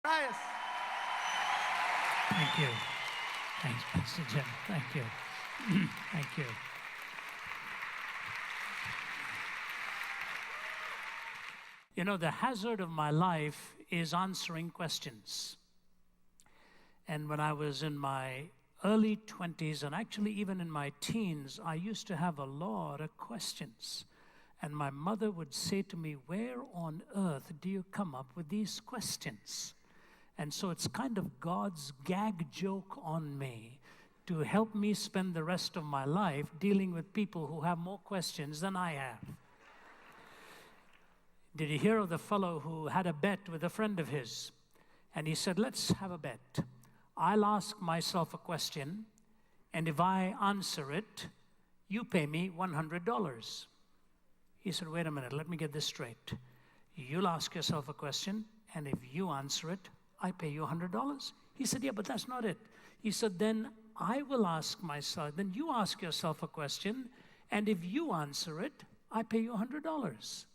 Zacharias. Thank you. Thanks, Pastor Jim. Thank you. Thank you. You know, the hazard of my life is answering questions. And when I was in my early 20s, and actually even in my teens, I used to have a lot of questions. And my mother would say to me, "Where on earth do you come up with these questions?" And so it's kind of God's gag joke on me to help me spend the rest of my life dealing with people who have more questions than I have. Did you hear of the fellow who had a bet with a friend of his? And he said, "Let's have a bet. I'll ask myself a question, and if I answer it, you pay me $100. He said, "Wait a minute, let me get this straight. You'll ask yourself a question, and if you answer it, I pay you $100. He said, "Yeah, but that's not it." He said, "Then I will ask myself, then you ask yourself a question, and if you answer it, I pay you $100.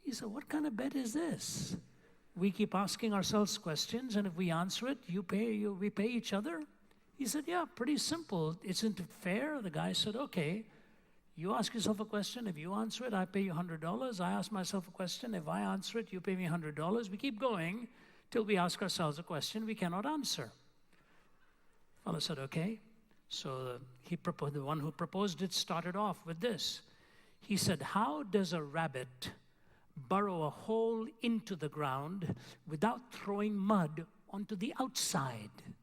He said, "What kind of bet is this? We keep asking ourselves questions, and if we answer it, we pay each other?" He said, "Yeah, pretty simple. Isn't it fair?" The guy said, "Okay, you ask yourself a question. If you answer it, I pay you $100. I ask myself a question. If I answer it, you pay me $100. We keep going till we ask ourselves a question we cannot answer." The fellow said, "Okay." So the one who proposed it started off with this. He said, "How does a rabbit burrow a hole into the ground without throwing mud onto the outside?"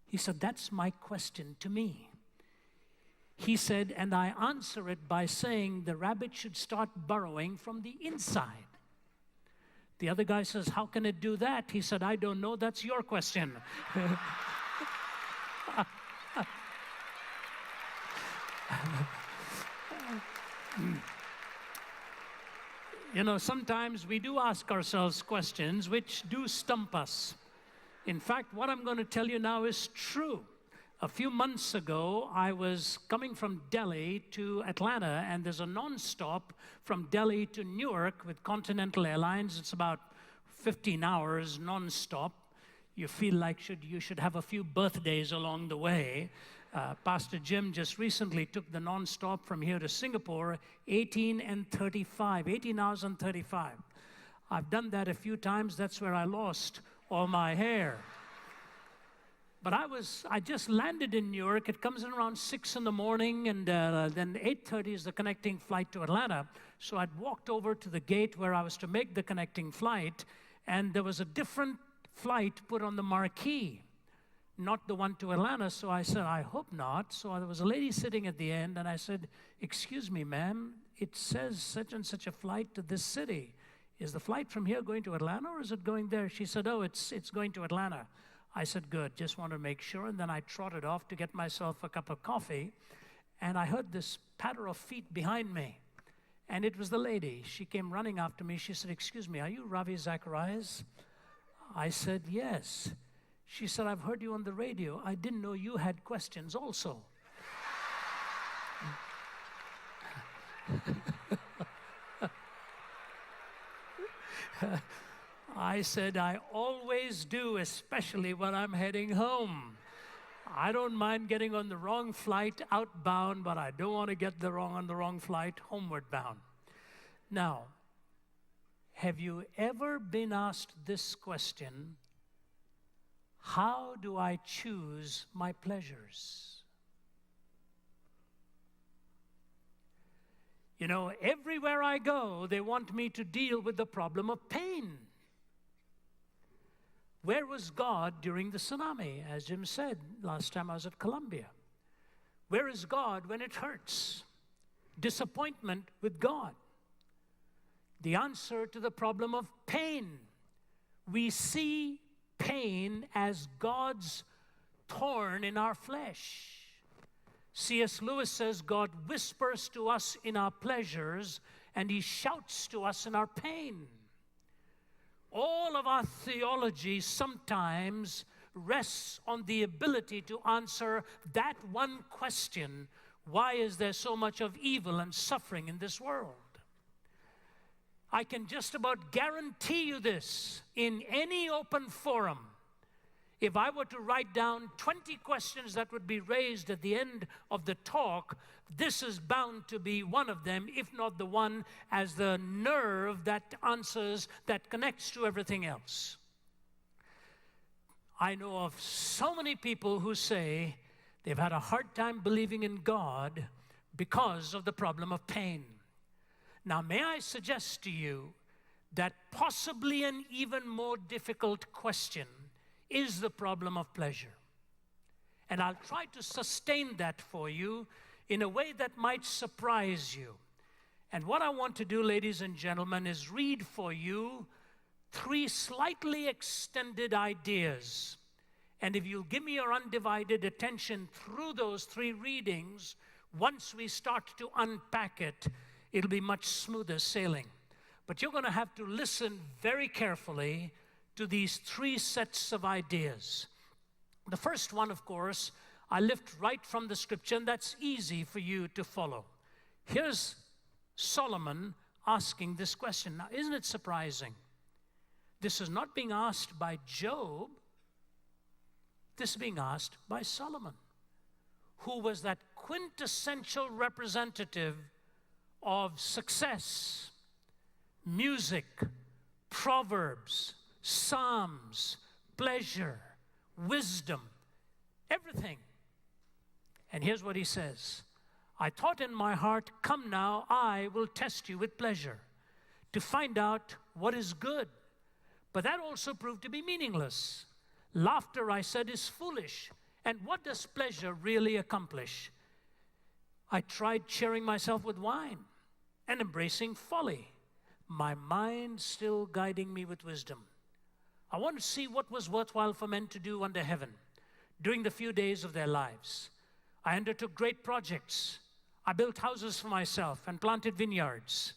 He said, "That's my question to me." He said, "And I answer it by saying the rabbit should start burrowing from the inside." The other guy says, "How can it do that?" He said, "I don't know. That's your question." You know, sometimes we do ask ourselves questions which do stump us. In fact, what I'm going to tell you now is true. A few months ago, I was coming from Delhi to Atlanta, and there's a non-stop from Delhi to Newark with Continental Airlines. It's about 15 hours non-stop. You feel like you should have a few birthdays along the way. Pastor Jim just recently took the non-stop from here to Singapore, 18 hours and 35. I've done that a few times. That's where I lost all my hair. But I just landed in Newark. It comes in around 6 in the morning, and then 8:30 is the connecting flight to Atlanta. So I'd walked over to the gate where I was to make the connecting flight, and there was a different flight put on the marquee, not the one to Atlanta. So I said, "I hope not." So there was a lady sitting at the end, and I said, "Excuse me, ma'am, it says such and such a flight to this city. Is the flight from here going to Atlanta, or is it going there?" She said, "Oh, it's going to Atlanta." I said, "Good, just want to make sure." And then I trotted off to get myself a cup of coffee, and I heard this patter of feet behind me. And it was the lady. She came running after me. She said, "Excuse me, are you Ravi Zacharias?" I said, "Yes." She said, "I've heard you on the radio. I didn't know you had questions also." I said, "I always do, especially when I'm heading home. I don't mind getting on the wrong flight outbound, but I don't want to get on the wrong flight homeward bound." Now, have you ever been asked this question? How do I choose my pleasures? You know, everywhere I go, they want me to deal with the problem of pain. Where was God during the tsunami, as Jim said last time I was at Columbia? Where is God when it hurts? Disappointment with God. The answer to the problem of pain. We see pain as God's thorn in our flesh. C.S. Lewis says God whispers to us in our pleasures, and he shouts to us in our pain. All of our theology sometimes rests on the ability to answer that one question: why is there so much of evil and suffering in this world? I can just about guarantee you this, in any open forum, if I were to write down 20 questions that would be raised at the end of the talk, this is bound to be one of them, if not the one as the nerve that answers, that connects to everything else. I know of so many people who say they've had a hard time believing in God because of the problem of pain. Now, may I suggest to you that possibly an even more difficult question is the problem of pleasure. And I'll try to sustain that for you in a way that might surprise you. And what I want to do, ladies and gentlemen, is read for you 3 slightly extended ideas. And if you'll give me your undivided attention through those 3 readings, once we start to unpack it, it'll be much smoother sailing. But you're going to have to listen very carefully to these 3 sets of ideas. The first one, of course, I lift right from the scripture, and that's easy for you to follow. Here's Solomon asking this question. Now, isn't it surprising? This is not being asked by Job. This is being asked by Solomon, who was that quintessential representative of success, music, Proverbs, Psalms, pleasure, wisdom, everything. And here's what he says. I thought in my heart, come now, I will test you with pleasure to find out what is good. But that also proved to be meaningless. Laughter, I said, is foolish. And what does pleasure really accomplish? I tried cheering myself with wine and embracing folly, my mind still guiding me with wisdom. I wanted to see what was worthwhile for men to do under heaven during the few days of their lives. I undertook great projects. I built houses for myself and planted vineyards.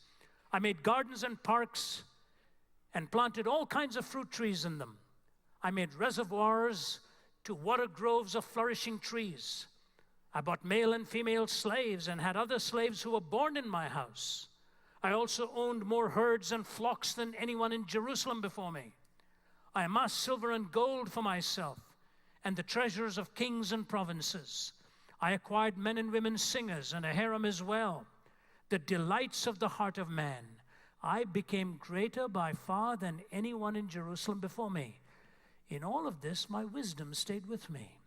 I made gardens and parks and planted all kinds of fruit trees in them. I made reservoirs to water groves of flourishing trees. I bought male and female slaves and had other slaves who were born in my house. I also owned more herds and flocks than anyone in Jerusalem before me. I amassed silver and gold for myself and the treasures of kings and provinces. I acquired men and women singers and a harem as well, the delights of the heart of man. I became greater by far than anyone in Jerusalem before me. In all of this, my wisdom stayed with me.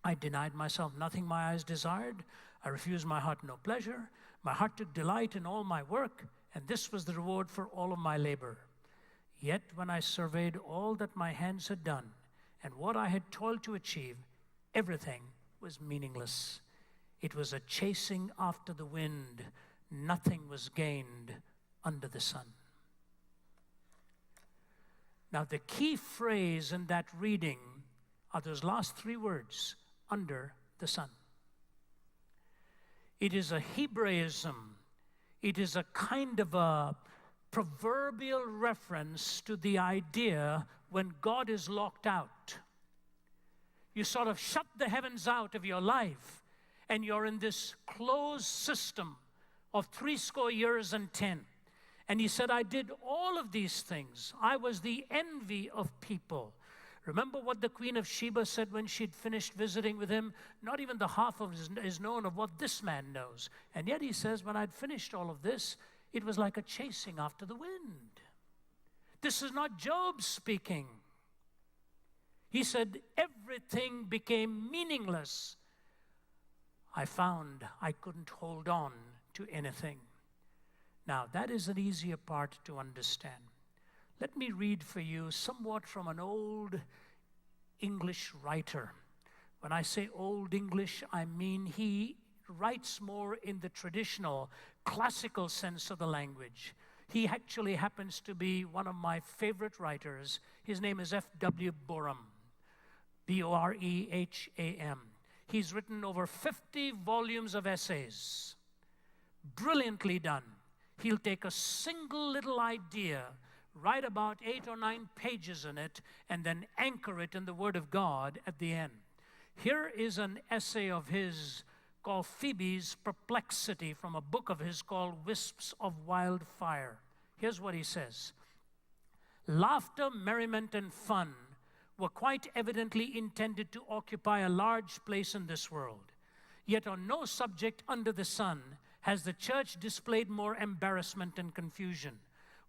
I denied myself nothing my eyes desired. I refused my heart no pleasure. My heart took delight in all my work, and this was the reward for all of my labor. Yet when I surveyed all that my hands had done and what I had toiled to achieve, everything was meaningless. It was a chasing after the wind. Nothing was gained under the sun. Now, the key phrase in that reading are those last 3 words, under the sun. It is a Hebraism. It is a kind of a proverbial reference to the idea when God is locked out. You sort of shut the heavens out of your life, and you're in this closed system of 70 years and 10. And he said, I did all of these things. I was the envy of people. Remember what the Queen of Sheba said when she'd finished visiting with him? Not even the half of is known of what this man knows. And yet he says, when I'd finished all of this, it was like a chasing after the wind. This is not Job speaking. He said, everything became meaningless. I found I couldn't hold on to anything. Now, that is an easier part to understand. Let me read for you somewhat from an old English writer. When I say old English, I mean he writes more in the traditional classical sense of the language. He actually happens to be one of my favorite writers. His name is F.W. Boreham, B-O-R-E-H-A-M. He's written over 50 volumes of essays, brilliantly done. He'll take a single little idea, write about 8 or 9 pages in it, and then anchor it in the Word of God at the end. Here is an essay of his called Phoebe's Perplexity from a book of his called Wisps of Wildfire. Here's what he says. Laughter, merriment, and fun were quite evidently intended to occupy a large place in this world. Yet on no subject under the sun has the church displayed more embarrassment and confusion.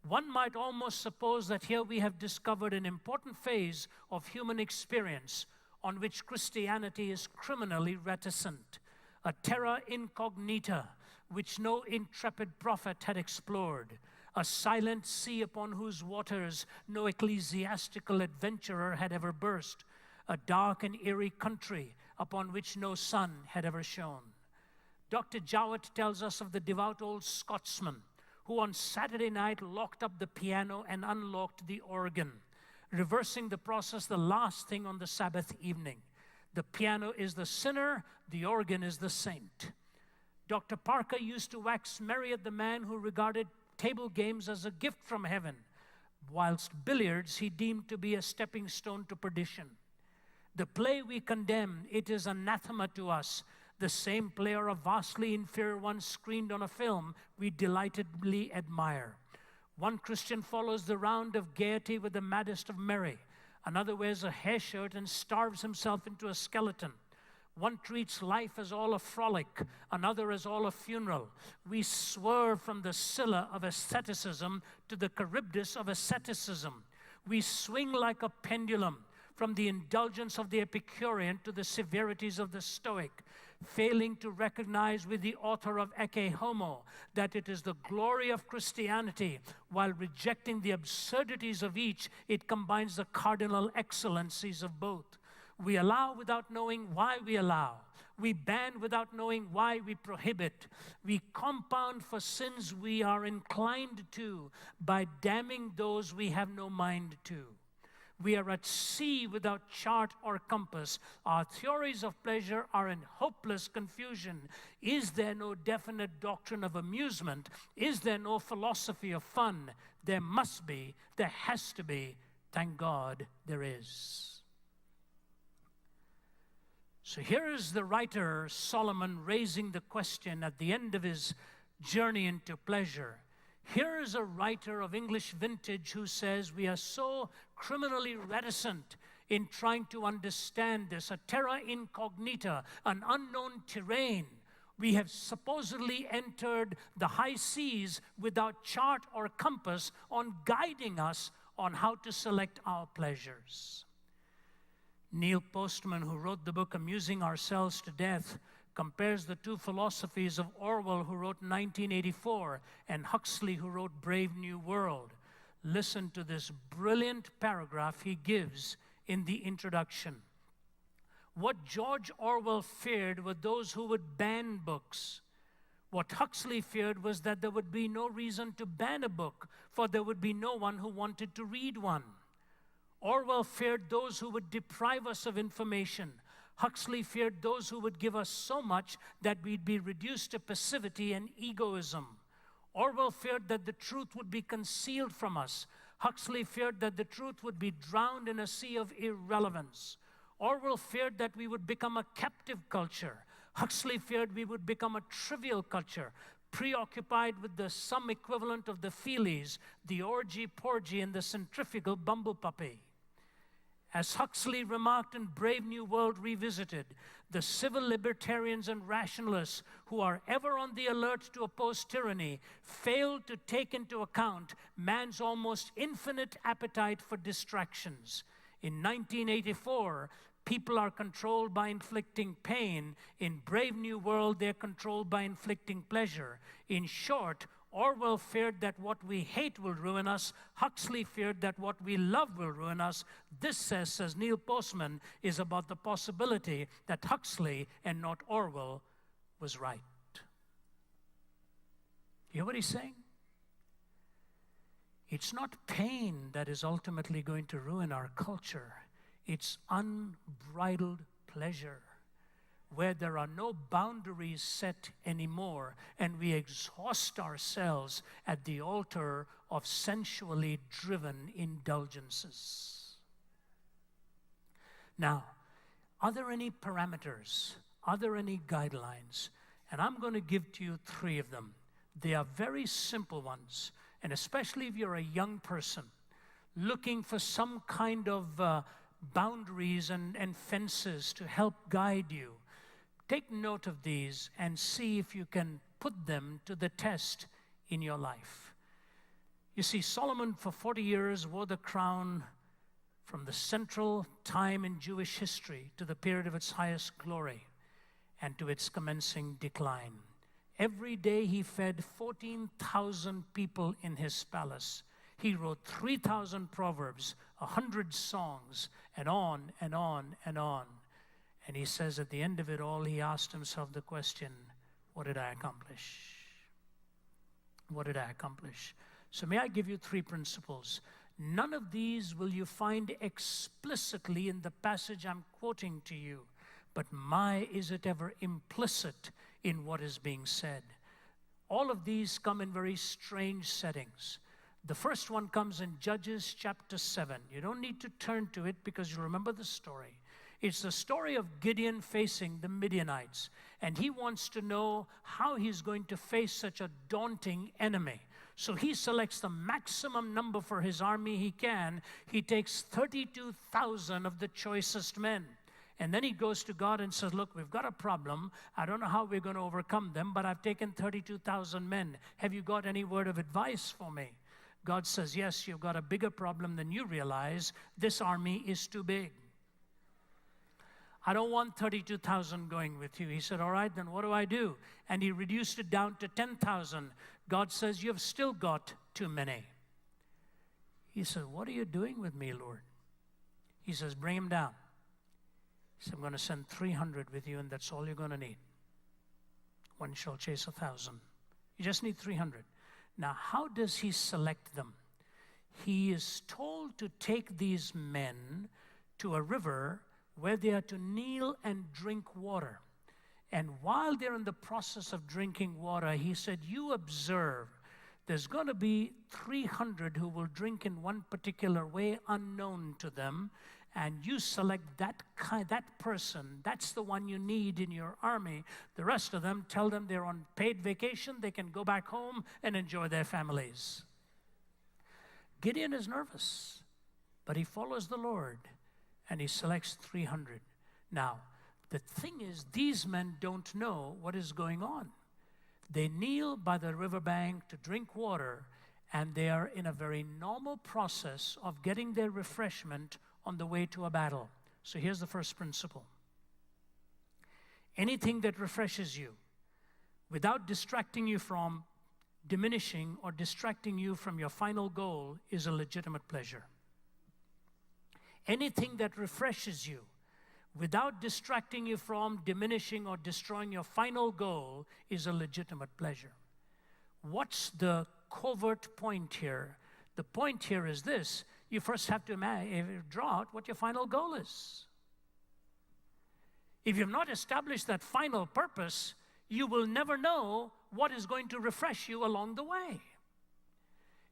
One might almost suppose that here we have discovered an important phase of human experience on which Christianity is criminally reticent, a terra incognita which no intrepid prophet had explored, a silent sea upon whose waters no ecclesiastical adventurer had ever burst, a dark and eerie country upon which no sun had ever shone. Dr. Jowett tells us of the devout old Scotsman who on Saturday night locked up the piano and unlocked the organ, reversing the process the last thing on the Sabbath evening. The piano is the sinner, the organ is the saint. Dr. Parker used to wax merry at the man who regarded table games as a gift from heaven, whilst billiards he deemed to be a stepping stone to perdition. The play we condemn, it is anathema to us. The same play or a vastly inferior one screened on a film we delightedly admire. One Christian follows the round of gaiety with the maddest of merry. Another wears a hair shirt and starves himself into a skeleton. One treats life as all a frolic, another as all a funeral. We swerve from the Scylla of asceticism to the Charybdis of asceticism. We swing like a pendulum from the indulgence of the Epicurean to the severities of the Stoic, failing to recognize with the author of Ecce Homo that it is the glory of Christianity. While rejecting the absurdities of each, it combines the cardinal excellencies of both. We allow without knowing why we allow. We ban without knowing why we prohibit. We compound for sins we are inclined to by damning those we have no mind to. We are at sea without chart or compass. Our theories of pleasure are in hopeless confusion. Is there no definite doctrine of amusement? Is there no philosophy of fun? There must be, there has to be. Thank God there is. So here is the writer Solomon raising the question at the end of his journey into pleasure. Here is a writer of English vintage who says we are so criminally reticent in trying to understand this, a terra incognita, an unknown terrain. We have supposedly entered the high seas without chart or compass on guiding us on how to select our pleasures. Neil Postman, who wrote the book Amusing Ourselves to Death, compares the two philosophies of Orwell, who wrote 1984, and Huxley, who wrote Brave New World. Listen to this brilliant paragraph he gives in the introduction. What George Orwell feared were those who would ban books. What Huxley feared was that there would be no reason to ban a book, for there would be no one who wanted to read one. Orwell feared those who would deprive us of information. Huxley feared those who would give us so much that we'd be reduced to passivity and egoism. Orwell feared that the truth would be concealed from us. Huxley feared that the truth would be drowned in a sea of irrelevance. Orwell feared that we would become a captive culture. Huxley feared we would become a trivial culture, preoccupied with the some equivalent of the feelies, the orgy-porgy, and the centrifugal bumblepuppy. As Huxley remarked in Brave New World Revisited, the civil libertarians and rationalists who are ever on the alert to oppose tyranny fail to take into account man's almost infinite appetite for distractions. In 1984, people are controlled by inflicting pain. In Brave New World, they're controlled by inflicting pleasure. In short, Orwell feared that what we hate will ruin us. Huxley feared that what we love will ruin us. This, says Neil Postman, is about the possibility that Huxley and not Orwell was right. You hear what he's saying? It's not pain that is ultimately going to ruin our culture. It's unbridled pleasure, where there are no boundaries set anymore, and we exhaust ourselves at the altar of sensually driven indulgences. Now, are there any parameters? Are there any guidelines? And I'm going to give to you 3 of them. They are very simple ones, and especially if you're a young person looking for some kind of boundaries and fences to help guide you, take note of these and see if you can put them to the test in your life. You see, Solomon for 40 years wore the crown from the central time in Jewish history to the period of its highest glory and to its commencing decline. Every day he fed 14,000 people in his palace. He wrote 3,000 proverbs, 100 songs, and on and on and on. And he says at the end of it all, he asked himself the question, what did I accomplish? What did I accomplish? So may I give you 3 principles? None of these will you find explicitly in the passage I'm quoting to you, but my, is it ever implicit in what is being said. All of these come in very strange settings. The first one comes in Judges chapter 7. You don't need to turn to it because you remember the story. It's the story of Gideon facing the Midianites, and he wants to know how he's going to face such a daunting enemy. So he selects the maximum number for his army he can. He takes 32,000 of the choicest men. And then he goes to God and says, look, we've got a problem. I don't know how we're going to overcome them, but I've taken 32,000 men. Have you got any word of advice for me? God says, yes, you've got a bigger problem than you realize. This army is too big. I don't want 32,000 going with you. He said, all right, then what do I do? And he reduced it down to 10,000. God says, you've still got too many. He said, what are you doing with me, Lord? He says, bring him down. He said, I'm going to send 300 with you, and that's all you're going to need. One shall chase 1,000. You just need 300. Now, how does he select them? He is told to take these men to a river where they are to kneel and drink water. And while they're in the process of drinking water, he said, you observe, there's going to be 300 who will drink in one particular way unknown to them, and you select that person. That's the one you need in your army. The rest of them, tell them they're on paid vacation. They can go back home and enjoy their families. Gideon is nervous, but he follows the Lord, and he selects 300. Now, the thing is, these men don't know what is going on. They kneel by the riverbank to drink water, and they are in a very normal process of getting their refreshment on the way to a battle. So here's the first principle. Anything that refreshes you without distracting you from diminishing or distracting you from your final goal is a legitimate pleasure. Anything that refreshes you without distracting you from diminishing or destroying your final goal is a legitimate pleasure. What's the covert point here? The point here is this. You first have to draw out what your final goal is. If you've not established that final purpose, you will never know what is going to refresh you along the way.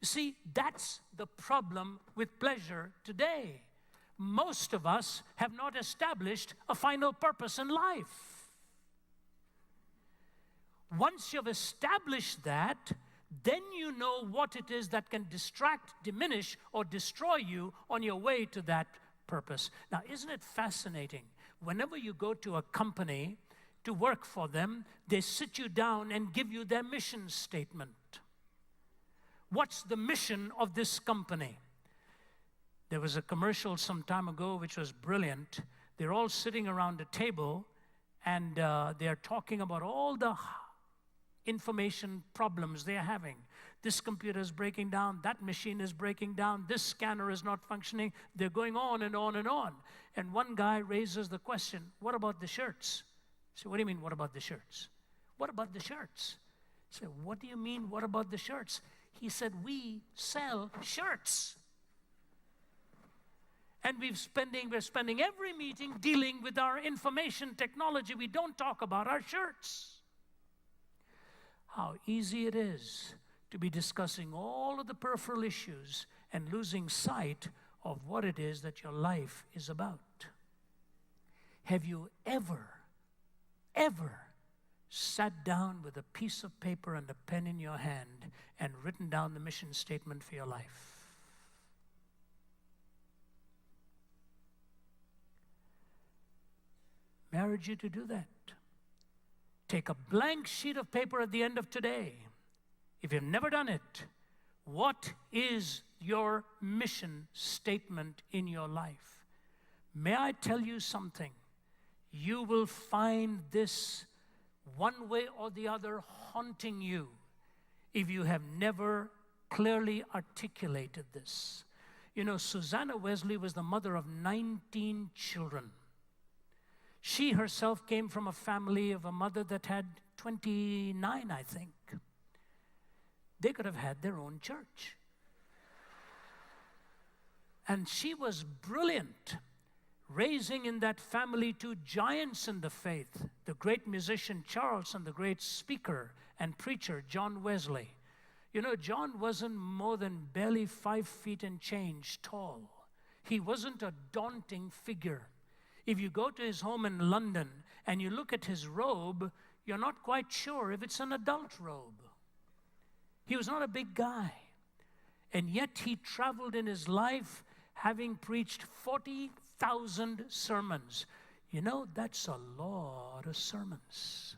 You see, that's the problem with pleasure today. Most of us have not established a final purpose in life. Once you've established that, then you know what it is that can distract, diminish, or destroy you on your way to that purpose. Now, isn't it fascinating? Whenever you go to a company to work for them, they sit you down and give you their mission statement. What's the mission of this company? There was a commercial some time ago which was brilliant. They're all sitting around a table, and they're talking about all the information problems they're having. This computer is breaking down, that machine is breaking down, this scanner is not functioning. They're going on and on and on. And one guy raises the question, what about the shirts? I said, what do you mean, what about the shirts? What about the shirts? I said, what do you mean, what about the shirts? He said, we sell shirts. And we're spending every meeting dealing with our information technology. We don't talk about our shirts. How easy it is to be discussing all of the peripheral issues and losing sight of what it is that your life is about. Have you ever sat down with a piece of paper and a pen in your hand and written down the mission statement for your life? May I urge you to do that. Take a blank sheet of paper at the end of today. If you've never done it, what is your mission statement in your life? May I tell you something? You will find this one way or the other haunting you if you have never clearly articulated this. You know, Susanna Wesley was the mother of 19 children. She herself came from a family of a mother that had 29, I think. They could have had their own church. And she was brilliant, raising in that family two giants in the faith, the great musician Charles and the great speaker and preacher John Wesley. You know, John wasn't more than barely 5 feet and change tall. He wasn't a daunting figure. If you go to his home in London and you look at his robe, you're not quite sure if it's an adult robe. He was not a big guy. And yet he traveled in his life having preached 40,000 sermons. You know, that's a lot of sermons.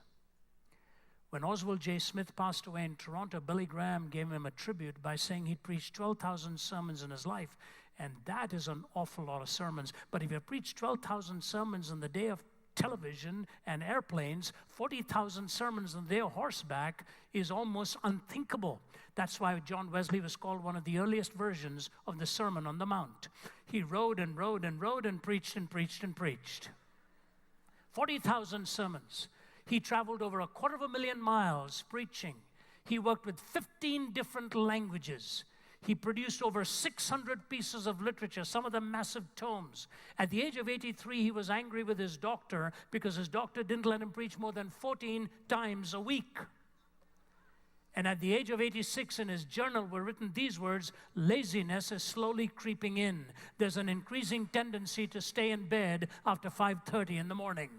When Oswald J. Smith passed away in Toronto, Billy Graham gave him a tribute by saying he'd preached 12,000 sermons in his life. And that is an awful lot of sermons. But if you preach 12,000 sermons in the day of television and airplanes, 40,000 sermons in the day of horseback is almost unthinkable. That's why John Wesley was called one of the earliest versions of the Sermon on the Mount. He rode and rode and rode and preached and preached and preached. 40,000 sermons. He traveled over 250,000 miles preaching. He worked with 15 different languages. He produced over 600 pieces of literature, some of them massive tomes. At the age of 83, he was angry with his doctor because his doctor didn't let him preach more than 14 times a week. And at the age of 86, in his journal were written these words: laziness is slowly creeping in. There's an increasing tendency to stay in bed after 5:30 in the morning.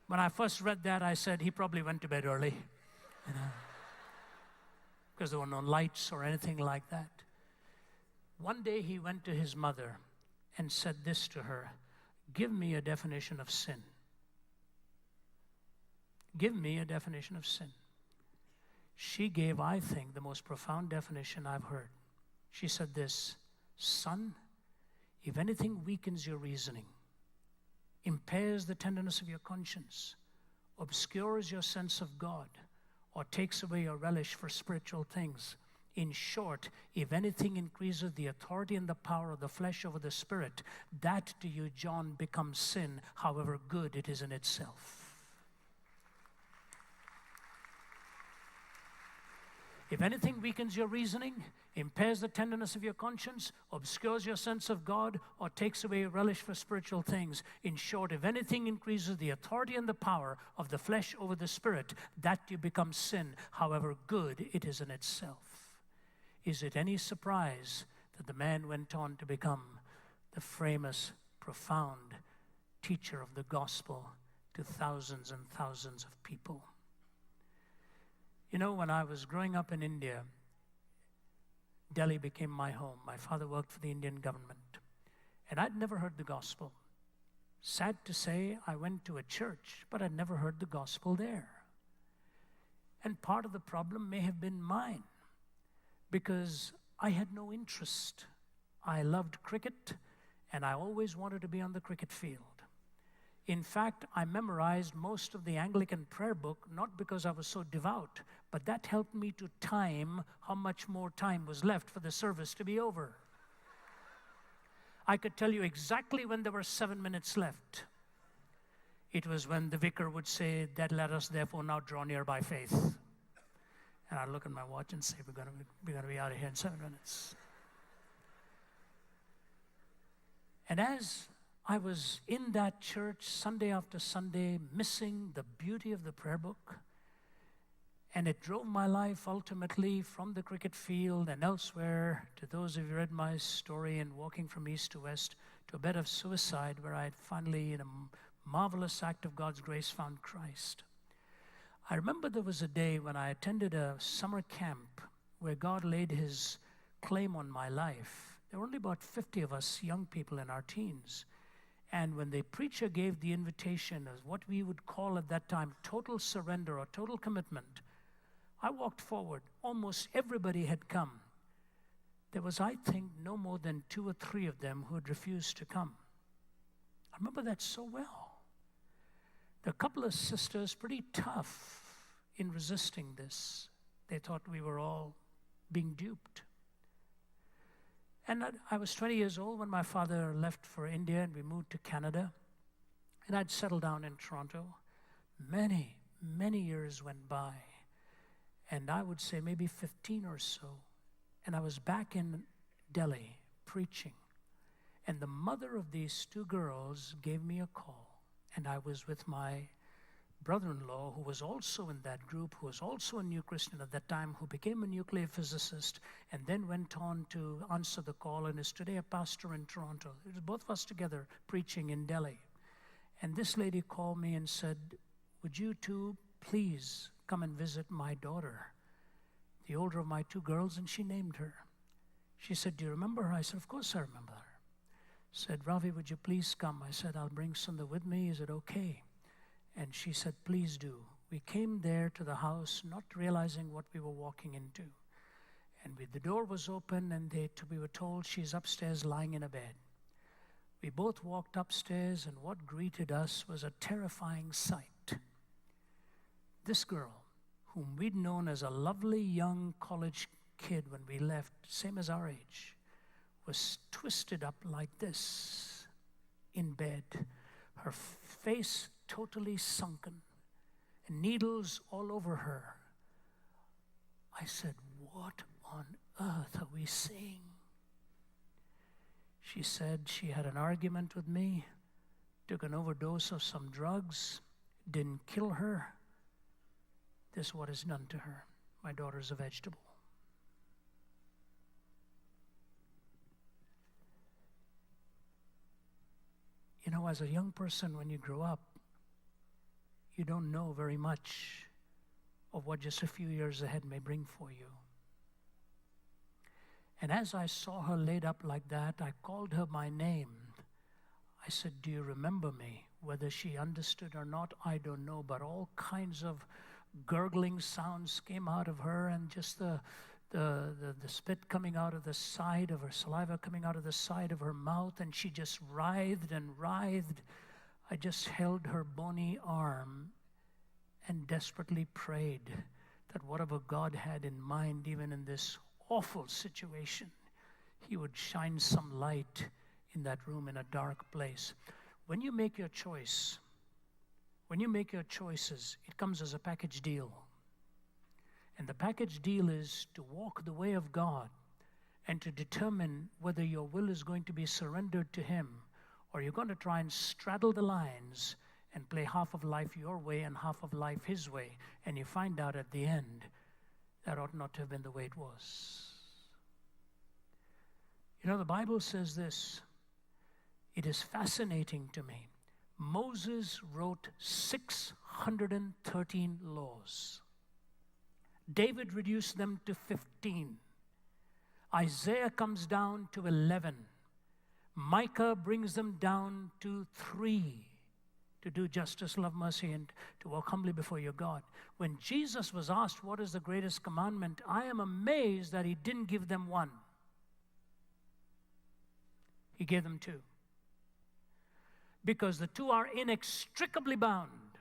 When I first read that, I said, he probably went to bed early. You know, because there were no lights or anything like that. One day he went to his mother and said this to her: give me a definition of sin. Give me a definition of sin. She gave, I think, the most profound definition I've heard. She said this: son, if anything weakens your reasoning, impairs the tenderness of your conscience, obscures your sense of God, or takes away your relish for spiritual things. In short, if anything increases the authority and the power of the flesh over the spirit, that to you, John, becomes sin, however good it is in itself. If anything weakens your reasoning, impairs the tenderness of your conscience, obscures your sense of God, or takes away your relish for spiritual things. In short, if anything increases the authority and the power of the flesh over the spirit, that you become sin, however good it is in itself. Is it any surprise that the man went on to become the famous, profound teacher of the gospel to thousands and thousands of people? You know, when I was growing up in India, Delhi became my home. My father worked for the Indian government, and I'd never heard the gospel. Sad to say, I went to a church, but I'd never heard the gospel there. And part of the problem may have been mine, because I had no interest. I loved cricket, and I always wanted to be on the cricket field. In fact, I memorized most of the Anglican prayer book, not because I was so devout, but that helped me to time how much more time was left for the service to be over. I could tell you exactly when there were 7 minutes left. It was when the vicar would say, that let us therefore now draw near by faith. And I'd look at my watch and say, we're going to be out of here in 7 minutes. And as I was in that church Sunday after Sunday, missing the beauty of the prayer book, and it drove my life ultimately from the cricket field and elsewhere, to those of you who read my story in walking from east to west, to a bed of suicide where I had finally, in a Marvelous act of God's grace, found Christ. I remember there was a day when I attended a summer camp where God laid his claim on my life. There were only about 50 of us young people in our teens. And when the preacher gave the invitation as what we would call at that time total surrender or total commitment, I walked forward. Almost everybody had come. There was, I think, no more than 2 or 3 of them who had refused to come. I remember that so well. There were a couple of sisters pretty tough in resisting this. They thought we were all being duped. And I was 20 years old when my father left for India and we moved to Canada. And I'd settled down in Toronto. Many, many years went by. And I would say maybe 15 or so. And I was back in Delhi preaching. And the mother of these 2 girls gave me a call. And I was with my brother-in-law, who was also in that group, who was also a new Christian at that time, who became a nuclear physicist, and then went on to answer the call, and is today a pastor in Toronto. It was both of us together preaching in Delhi. And this lady called me and said, would you 2 please come and visit my daughter, the older of my 2 girls? And she named her. She said, do you remember her? I said, of course I remember her. Said, Ravi, would you please come? I said, I'll bring Sundar with me. Is it okay? And she said, please do. We came there to the house, not realizing what we were walking into. And the door was open, and we were told she's upstairs lying in a bed. We both walked upstairs, and what greeted us was a terrifying sight. This girl, whom we'd known as a lovely young college kid when we left, same as our age, was twisted up like this in bed, her face totally sunken, and needles all over her. I said, what on earth are we seeing? She said she had an argument with me, took an overdose of some drugs, didn't kill her. This is what is done to her. My daughter's a vegetable. You know, as a young person, when you grow up, you don't know very much of what just a few years ahead may bring for you. And as I saw her laid up like that, I called her by name. I said, do you remember me? Whether she understood or not, I don't know, but all kinds of gurgling sounds came out of her, and just the spit coming out of the side of her, saliva coming out of the side of her mouth, and she just writhed and writhed. I just held her bony arm and desperately prayed that whatever God had in mind, even in this awful situation, he would shine some light in that room in a dark place. When you make your choice, when you make your choices, it comes as a package deal. And the package deal is to walk the way of God and to determine whether your will is going to be surrendered to him, or you're going to try and straddle the lines and play half of life your way and half of life his way. And you find out at the end, that ought not to have been the way it was. You know, the Bible says this. It is fascinating to me. Moses wrote 613 laws. David reduced them to 15. Isaiah comes down to 11. Micah brings them down to 3. To do justice, love mercy, and to walk humbly before your God. When Jesus was asked what is the greatest commandment, I am amazed that he didn't give them 1. He gave them 2. Because the 2 are inextricably bound.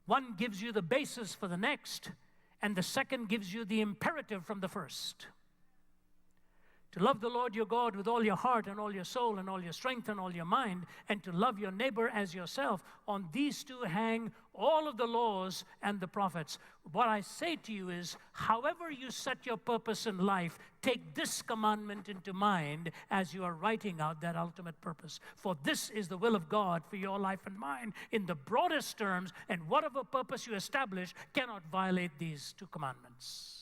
One gives you the basis for the next, and the second gives you the imperative from the first. To love the Lord your God with all your heart and all your soul and all your strength and all your mind, and to love your neighbor as yourself. On these 2 hang all of the laws and the prophets. What I say to you is, however you set your purpose in life, take this commandment into mind as you are writing out that ultimate purpose. For this is the will of God for your life and mine in the broadest terms, and whatever purpose you establish cannot violate these 2 commandments.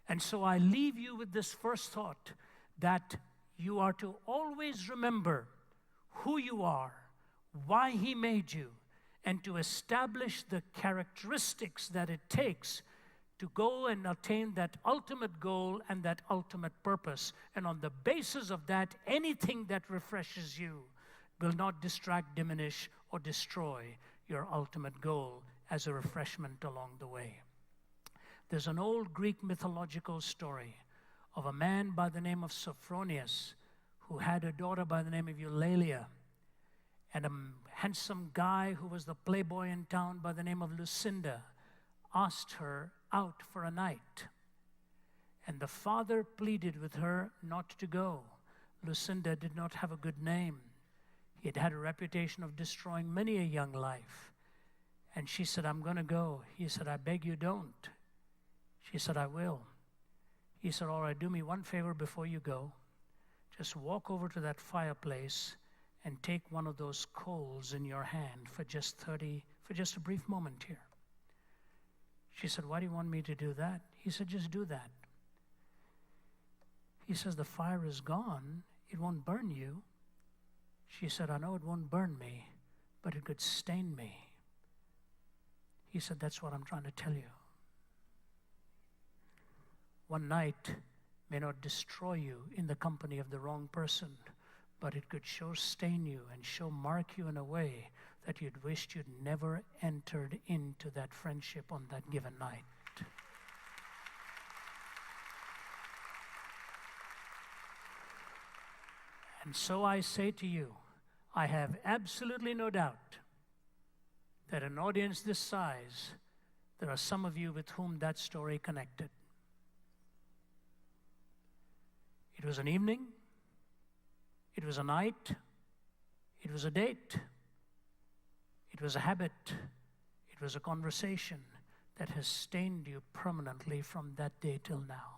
And so I leave you with this first thought, that you are to always remember who you are, why he made you, and to establish the characteristics that it takes to go and attain that ultimate goal and that ultimate purpose. And on the basis of that, anything that refreshes you will not distract, diminish, or destroy your ultimate goal as a refreshment along the way. There's an old Greek mythological story of a man by the name of Sophronius who had a daughter by the name of Eulalia, and a handsome guy who was the playboy in town by the name of Lucinda asked her out for a night. And the father pleaded with her not to go. Lucinda did not have a good name. He had had a reputation of destroying many a young life. And she said, I'm going to go. He said, I beg you don't. She said, I will. He said, all right, do me one favor before you go. Just walk over to that fireplace and take one of those coals in your hand for just a brief moment here. She said, why do you want me to do that? He said, just do that. He says, the fire is gone. It won't burn you. She said, I know it won't burn me, but it could stain me. He said, that's what I'm trying to tell you. One night may not destroy you in the company of the wrong person, but it could sure stain you and sure mark you in a way that you'd wished you'd never entered into that friendship on that given night. And so I say to you, I have absolutely no doubt that an audience this size, there are some of you with whom that story connected. It was an evening, it was a night, it was a date, it was a habit, it was a conversation that has stained you permanently from that day till now.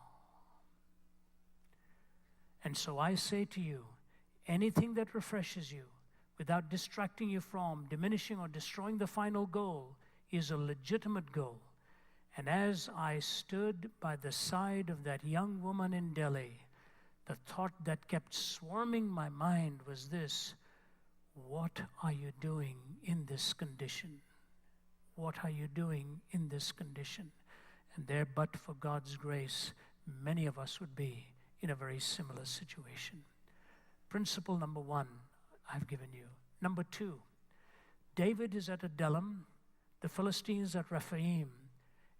And so I say to you, anything that refreshes you without distracting you from, diminishing or destroying the final goal is a legitimate goal. And as I stood by the side of that young woman in Delhi, the thought that kept swarming my mind was this: what are you doing in this condition? What are you doing in this condition? And there, but for God's grace, many of us would be in a very similar situation. Principle number one, I've given you. Number two, David is at Adullam, the Philistines at Rephaim,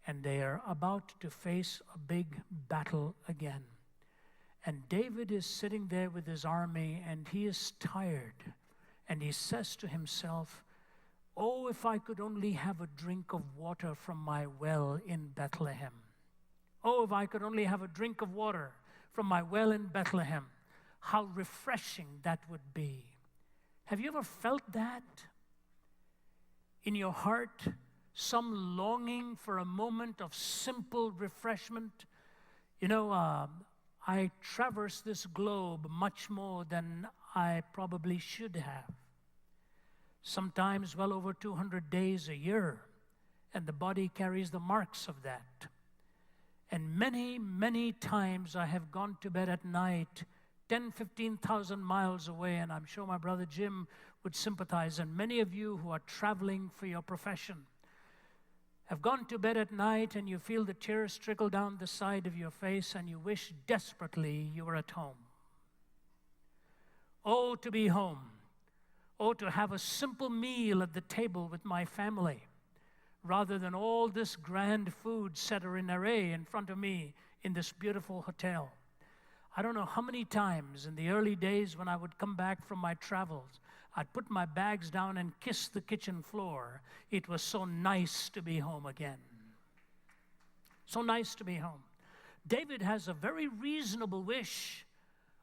and they are about to face a big battle again. And David is sitting there with his army, and he is tired. And he says to himself, oh, if I could only have a drink of water from my well in Bethlehem. Oh, if I could only have a drink of water from my well in Bethlehem. How refreshing that would be. Have you ever felt that in your heart? Some longing for a moment of simple refreshment? You know, I traverse this globe much more than I probably should have. Sometimes well over 200 days a year, and the body carries the marks of that. And many, many times I have gone to bed at night 10, 15,000 miles away, and I'm sure my brother Jim would sympathize, and many of you who are traveling for your profession have gone to bed at night and you feel the tears trickle down the side of your face and you wish desperately you were at home. Oh, to be home. Oh, to have a simple meal at the table with my family rather than all this grand food set in array in front of me in this beautiful hotel. I don't know how many times in the early days when I would come back from my travels, I'd put my bags down and kiss the kitchen floor. It was so nice to be home again. So nice to be home. David has a very reasonable wish.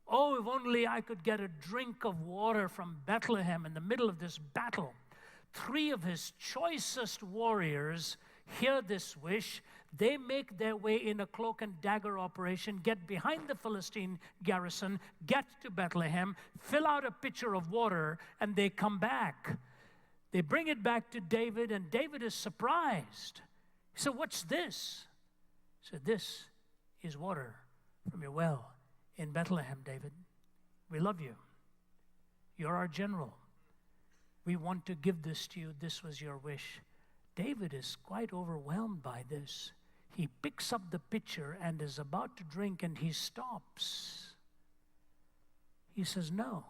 Oh, if only I could get a drink of water from Bethlehem in the middle of this battle. 3 of his choicest warriors hear this wish. They make their way in a cloak and dagger operation, get behind the Philistine garrison, get to Bethlehem, fill out a pitcher of water, and they come back. They bring it back to David, and David is surprised. He said, what's this? He said, this is water from your well in Bethlehem, David. We love you. You're our general. we want to give this to you. This was your wish. David is quite overwhelmed by this. He picks up the pitcher and is about to drink, and he stops. He says, no,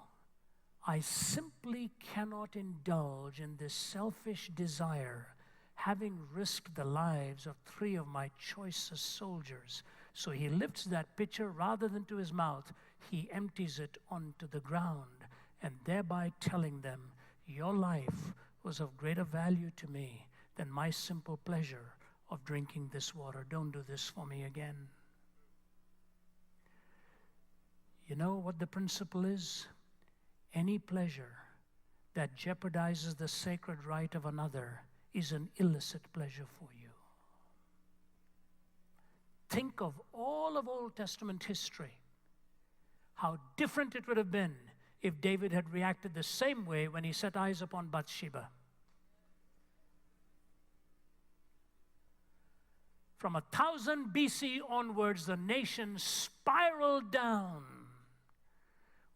I simply cannot indulge in this selfish desire, having risked the lives of 3 of my choicest soldiers. So he lifts that pitcher, rather than to his mouth, he empties it onto the ground, and thereby telling them, your life was of greater value to me than my simple pleasure of drinking this water. Don't do this for me again. You know what the principle is? Any pleasure that jeopardizes the sacred right of another is an illicit pleasure for you. Think of all of Old Testament history, how different it would have been if David had reacted the same way when he set eyes upon Bathsheba. From 1000 BC onwards, the nation spiraled down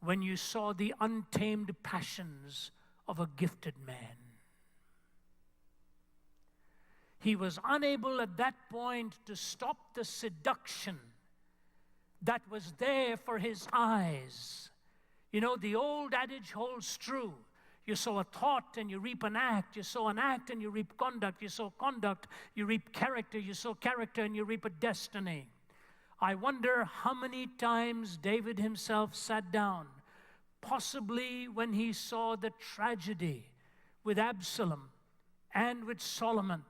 when you saw the untamed passions of a gifted man. He was unable at that point to stop the seduction that was there for his eyes. You know, the old adage holds true. You sow a thought and you reap an act. You sow an act and you reap conduct. You sow conduct, you reap character. You sow character and you reap a destiny. I wonder how many times David himself sat down, possibly when he saw the tragedy with Absalom and with Solomon,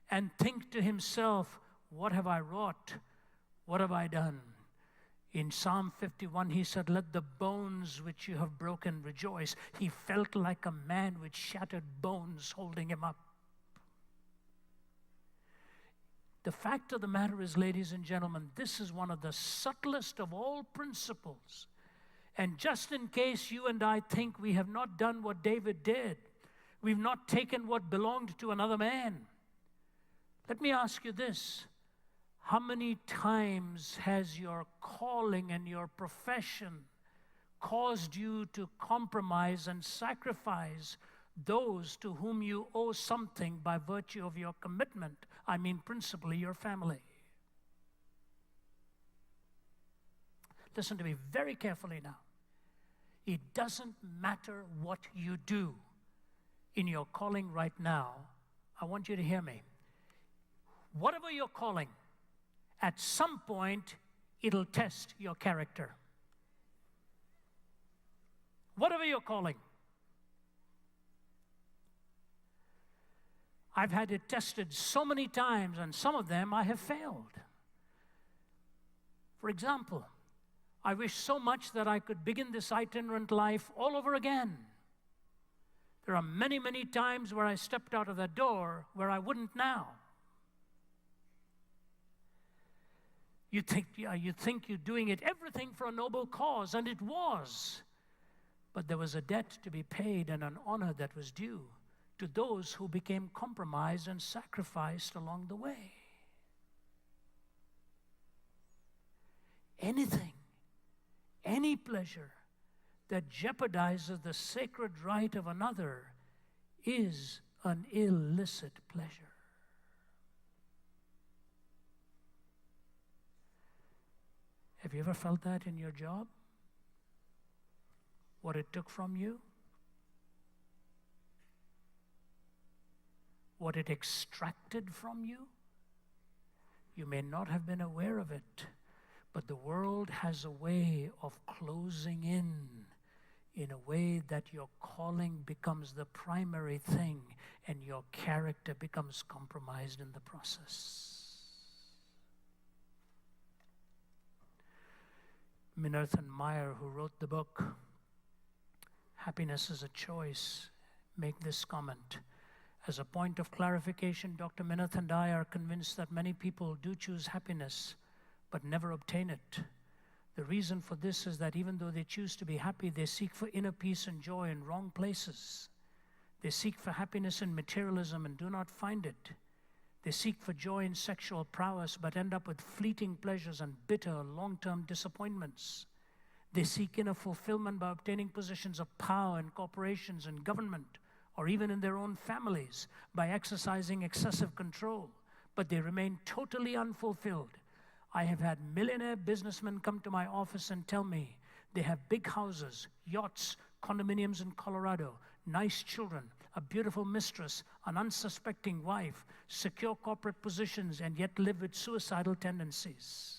and think to himself, what have I wrought? What have I done? In Psalm 51, he said, let the bones which you have broken rejoice. He felt like a man with shattered bones holding him up. The fact of the matter is, ladies and gentlemen, this is one of the subtlest of all principles. And just in case you and I think we have not done what David did, we've not taken what belonged to another man, let me ask you this. How many times has your calling and your profession caused you to compromise and sacrifice those to whom you owe something by virtue of your commitment? I mean, principally your family. Listen to me very carefully now. It doesn't matter what you do in your calling right now. I want you to hear me. Whatever your calling, at some point, it'll test your character. Whatever your calling. I've had it tested so many times, and some of them I have failed. For example, I wish so much that I could begin this itinerant life all over again. There are many, many times where I stepped out of that door where I wouldn't now. You think you're doing it, everything for a noble cause, and it was. But there was a debt to be paid and an honor that was due to those who became compromised and sacrificed along the way. Anything, any pleasure that jeopardizes the sacred right of another is an illicit pleasure. Have you ever felt that in your job? What it took from you? What it extracted from you? You may not have been aware of it, but the world has a way of closing in a way that your calling becomes the primary thing and your character becomes compromised in the process. Minirth Meyer, who wrote the book, Happiness is a Choice, make this comment. As a point of clarification, Dr. Minirth and I are convinced that many people do choose happiness, but never obtain it. The reason for this is that even though they choose to be happy, they seek for inner peace and joy in wrong places. They seek for happiness in materialism and do not find it. They seek for joy in sexual prowess, but end up with fleeting pleasures and bitter, long-term disappointments. They seek inner fulfillment by obtaining positions of power in corporations and government or even in their own families by exercising excessive control, but they remain totally unfulfilled. I have had millionaire businessmen come to my office and tell me they have big houses, yachts, condominiums in Colorado, nice children, a beautiful mistress, an unsuspecting wife, secure corporate positions, and yet live with suicidal tendencies.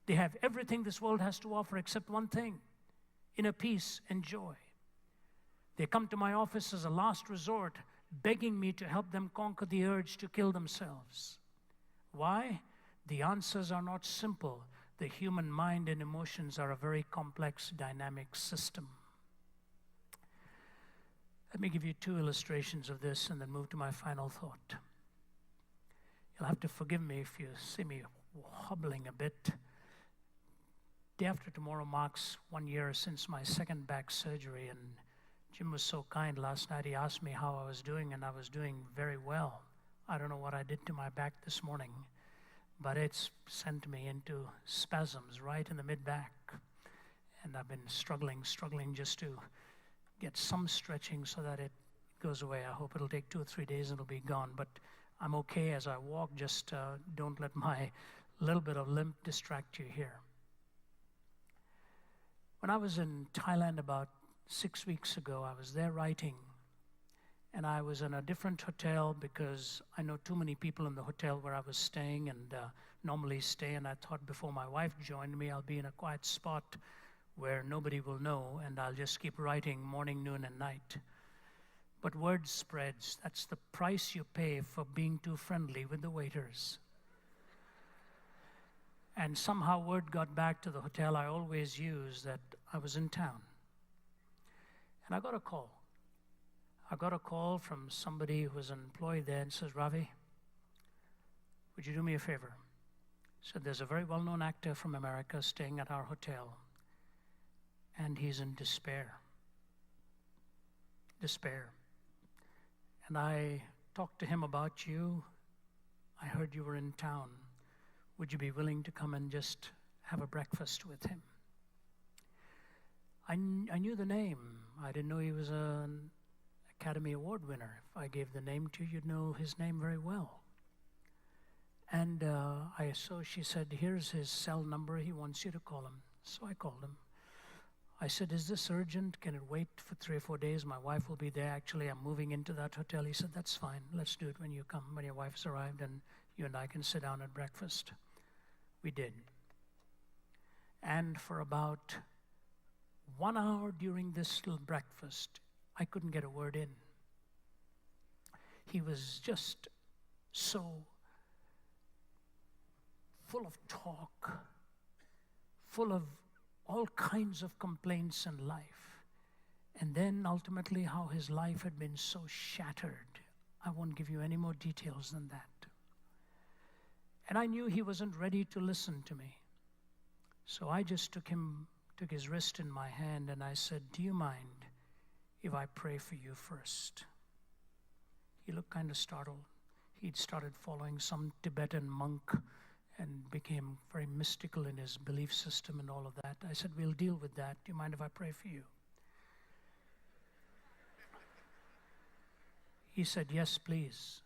They have everything this world has to offer except one thing: inner peace and joy. They come to my office as a last resort, begging me to help them conquer the urge to kill themselves. Why? The answers are not simple. The human mind and emotions are a very complex, dynamic system. Let me give you 2 illustrations of this and then move to my final thought. You'll have to forgive me if you see me hobbling a bit. Day after tomorrow marks 1 year since my second back surgery, and Jim was so kind last night. He asked me how I was doing, and I was doing very well. I don't know what I did to my back this morning, but it's sent me into spasms right in the mid-back. And I've been struggling just to get some stretching so that it goes away. I hope it'll take 2 or 3 days and it'll be gone. But I'm okay as I walk. Just don't let my little bit of limp distract you here. When I was in Thailand about 6 weeks ago, I was there writing. And I was in a different hotel because I know too many people in the hotel where I was staying and normally stay. And I thought before my wife joined me, I'll be in a quiet spot where nobody will know, and I'll just keep writing morning, noon, and night. But word spreads. That's the price you pay for being too friendly with the waiters. And somehow word got back to the hotel I always use that I was in town. And I got a call. I got a call from somebody who was an employee there and says, "Ravi, would you do me a favor?" Said, "There's a very well-known actor from America staying at our hotel, and he's in despair. And I talked to him about you. I heard you were in town. Would you be willing to come and just have a breakfast with him?" I knew the name. I didn't know he was an Academy Award winner. If I gave the name to you, you'd know his name very well. And so she said, "Here's his cell number. He wants you to call him." So I called him. I said, "Is this urgent? Can it wait for 3 or 4 days? My wife will be there. Actually, I'm moving into that hotel." He said, "That's fine. Let's do it when you come, when your wife's arrived, and you and I can sit down at breakfast." We did. And for about 1 hour during this little breakfast, I couldn't get a word in. He was just so full of talk, full of all kinds of complaints in life. And then ultimately how his life had been so shattered. I won't give you any more details than that. And I knew he wasn't ready to listen to me. So I just took his wrist in my hand and I said, "Do you mind if I pray for you first?" He looked kind of startled. He'd started following some Tibetan monk and became very mystical in his belief system and all of that. I said, "We'll deal with that. Do you mind if I pray for you?" He said, "Yes, please."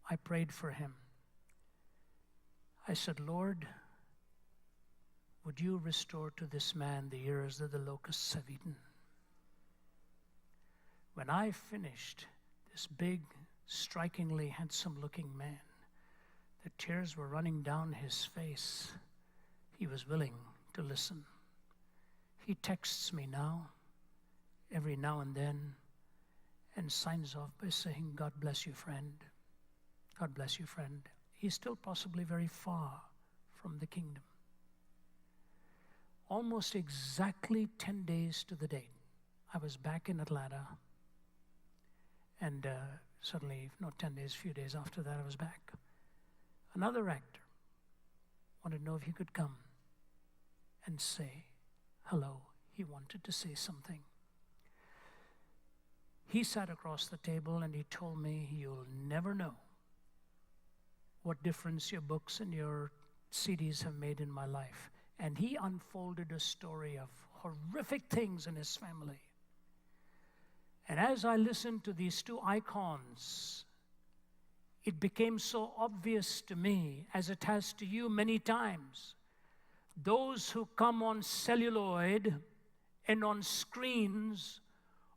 I prayed for him. I said, "Lord, would you restore to this man the years that the locusts have eaten?" When I finished, this big, strikingly handsome-looking man, the tears were running down his face. He was willing to listen. He texts me now, every now and then, and signs off by saying, "God bless you, friend. God bless you, friend." He's still possibly very far from the kingdom. Almost exactly 10 days to the date, I was back in Atlanta. And suddenly, not 10 days, a few days after that, I was back. Another actor wanted to know if he could come and say hello. He wanted to say something. He sat across the table and he told me, "You'll never know what difference your books and your CDs have made in my life." And he unfolded a story of horrific things in his family. And as I listened to these two icons, it became so obvious to me, as it has to you many times, those who come on celluloid and on screens,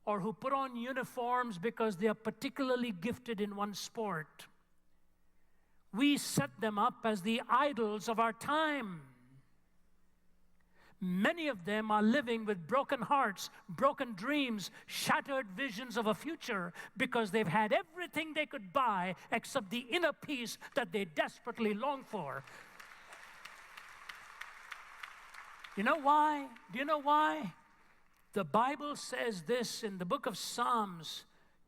or who put on uniforms because they are particularly gifted in one sport, we set them up as the idols of our time. Many of them are living with broken hearts, broken dreams, shattered visions of a future because they've had everything they could buy except the inner peace that they desperately long for. You know why? Do you know why? The Bible says this in the book of Psalms: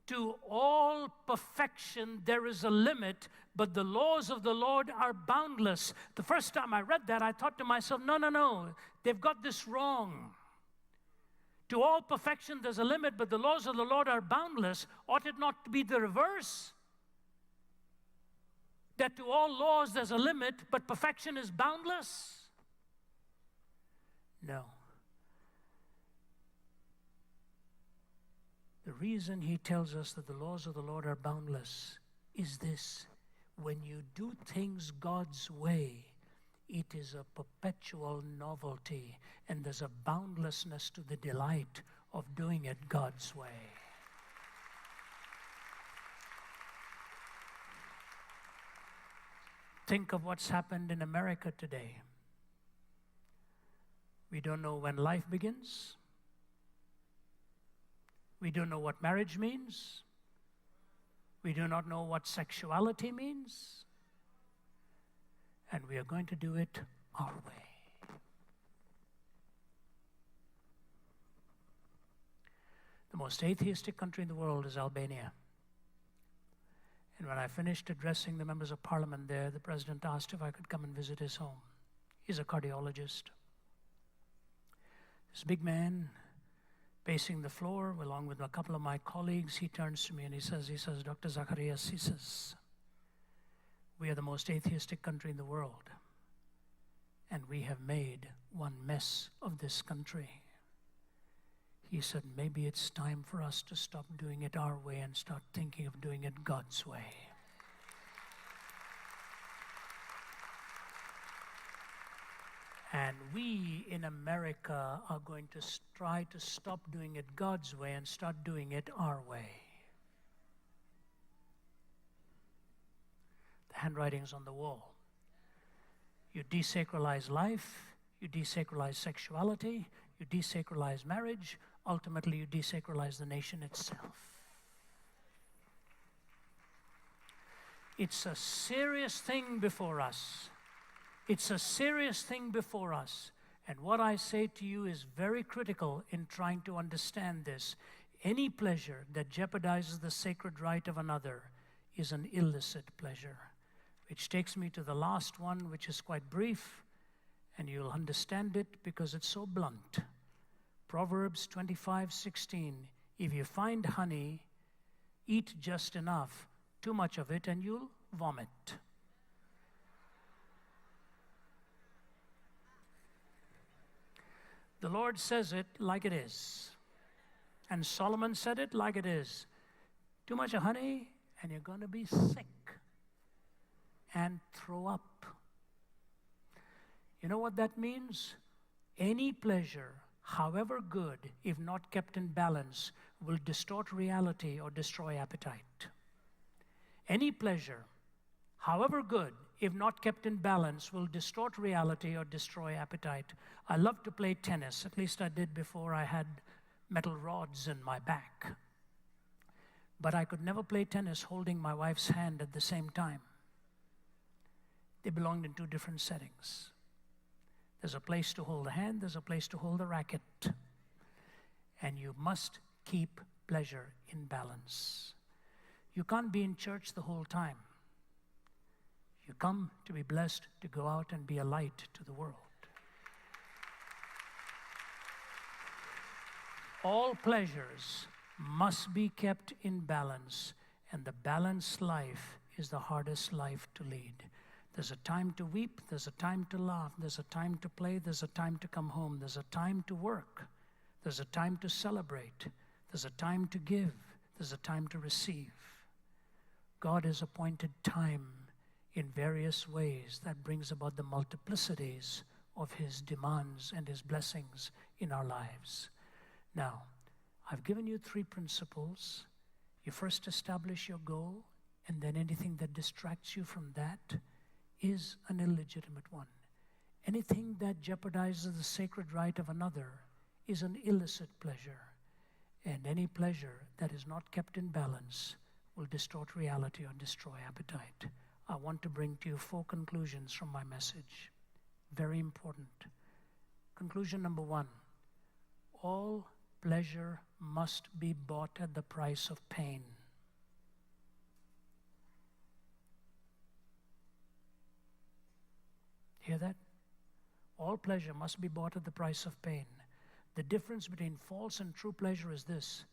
to all perfection there is a limit, but the laws of the Lord are boundless. The first time I read that, I thought to myself, no, they've got this wrong. To all perfection there's a limit, but the laws of the Lord are boundless. Ought it not to be the reverse? That to all laws there's a limit, but perfection is boundless? No. The reason he tells us that the laws of the Lord are boundless is this: when you do things God's way, it is a perpetual novelty, and there's a boundlessness to the delight of doing it God's way. Think of what's happened in America today. We don't know when life begins. We don't know what marriage means. We do not know what sexuality means. And we are going to do it our way. The most atheistic country in the world is Albania. And when I finished addressing the members of parliament there, the president asked if I could come and visit his home. He's a cardiologist. This big man, pacing the floor along with a couple of my colleagues, he turns to me and he says, Dr. Zacharias, he says, we are the most atheistic country in the world, and we have made one mess of this country. He said, maybe it's time for us to stop doing it our way and start thinking of doing it God's way. And we in America are going to try to stop doing it God's way and start doing it our way. The handwriting's on the wall. You desacralize life, you desacralize sexuality, you desacralize marriage, ultimately you desacralize the nation itself. It's a serious thing before us. It's a serious thing before us. And what I say to you is very critical in trying to understand this. Any pleasure that jeopardizes the sacred right of another is an illicit pleasure. Which takes me to the last one, which is quite brief, and you'll understand it because it's so blunt. Proverbs 25:16. If you find honey, eat just enough, too much of it, and you'll vomit. The Lord says it like it is. And Solomon said it like it is. Too much of honey, and you're going to be sick and throw up. You know what that means? Any pleasure, however good, if not kept in balance, will distort reality or destroy appetite. Any pleasure, however good, if not kept in balance, will distort reality or destroy appetite. I love to play tennis, at least I did before I had metal rods in my back. But I could never play tennis holding my wife's hand at the same time. They belonged in two different settings. There's a place to hold the hand, there's a place to hold the racket. And you must keep pleasure in balance. You can't be in church the whole time. You come to be blessed, to go out and be a light to the world. All pleasures must be kept in balance, and the balanced life is the hardest life to lead. There's a time to weep, there's a time to laugh, there's a time to play, there's a time to come home, there's a time to work, there's a time to celebrate, There's a time to give. There's a time to receive. God has appointed time in various ways that brings about the multiplicities of His demands and His blessings in our lives. Now, I've given you 3 principles. You first establish your goal, and then anything that distracts you from that is an illegitimate one. Anything that jeopardizes the sacred right of another is an illicit pleasure. And any pleasure that is not kept in balance will distort reality or destroy appetite. I want to bring to you 4 conclusions from my message. Very important. Conclusion number 1. All pleasure must be bought at the price of pain. Hear that? All pleasure must be bought at the price of pain. The difference between false and true pleasure is this.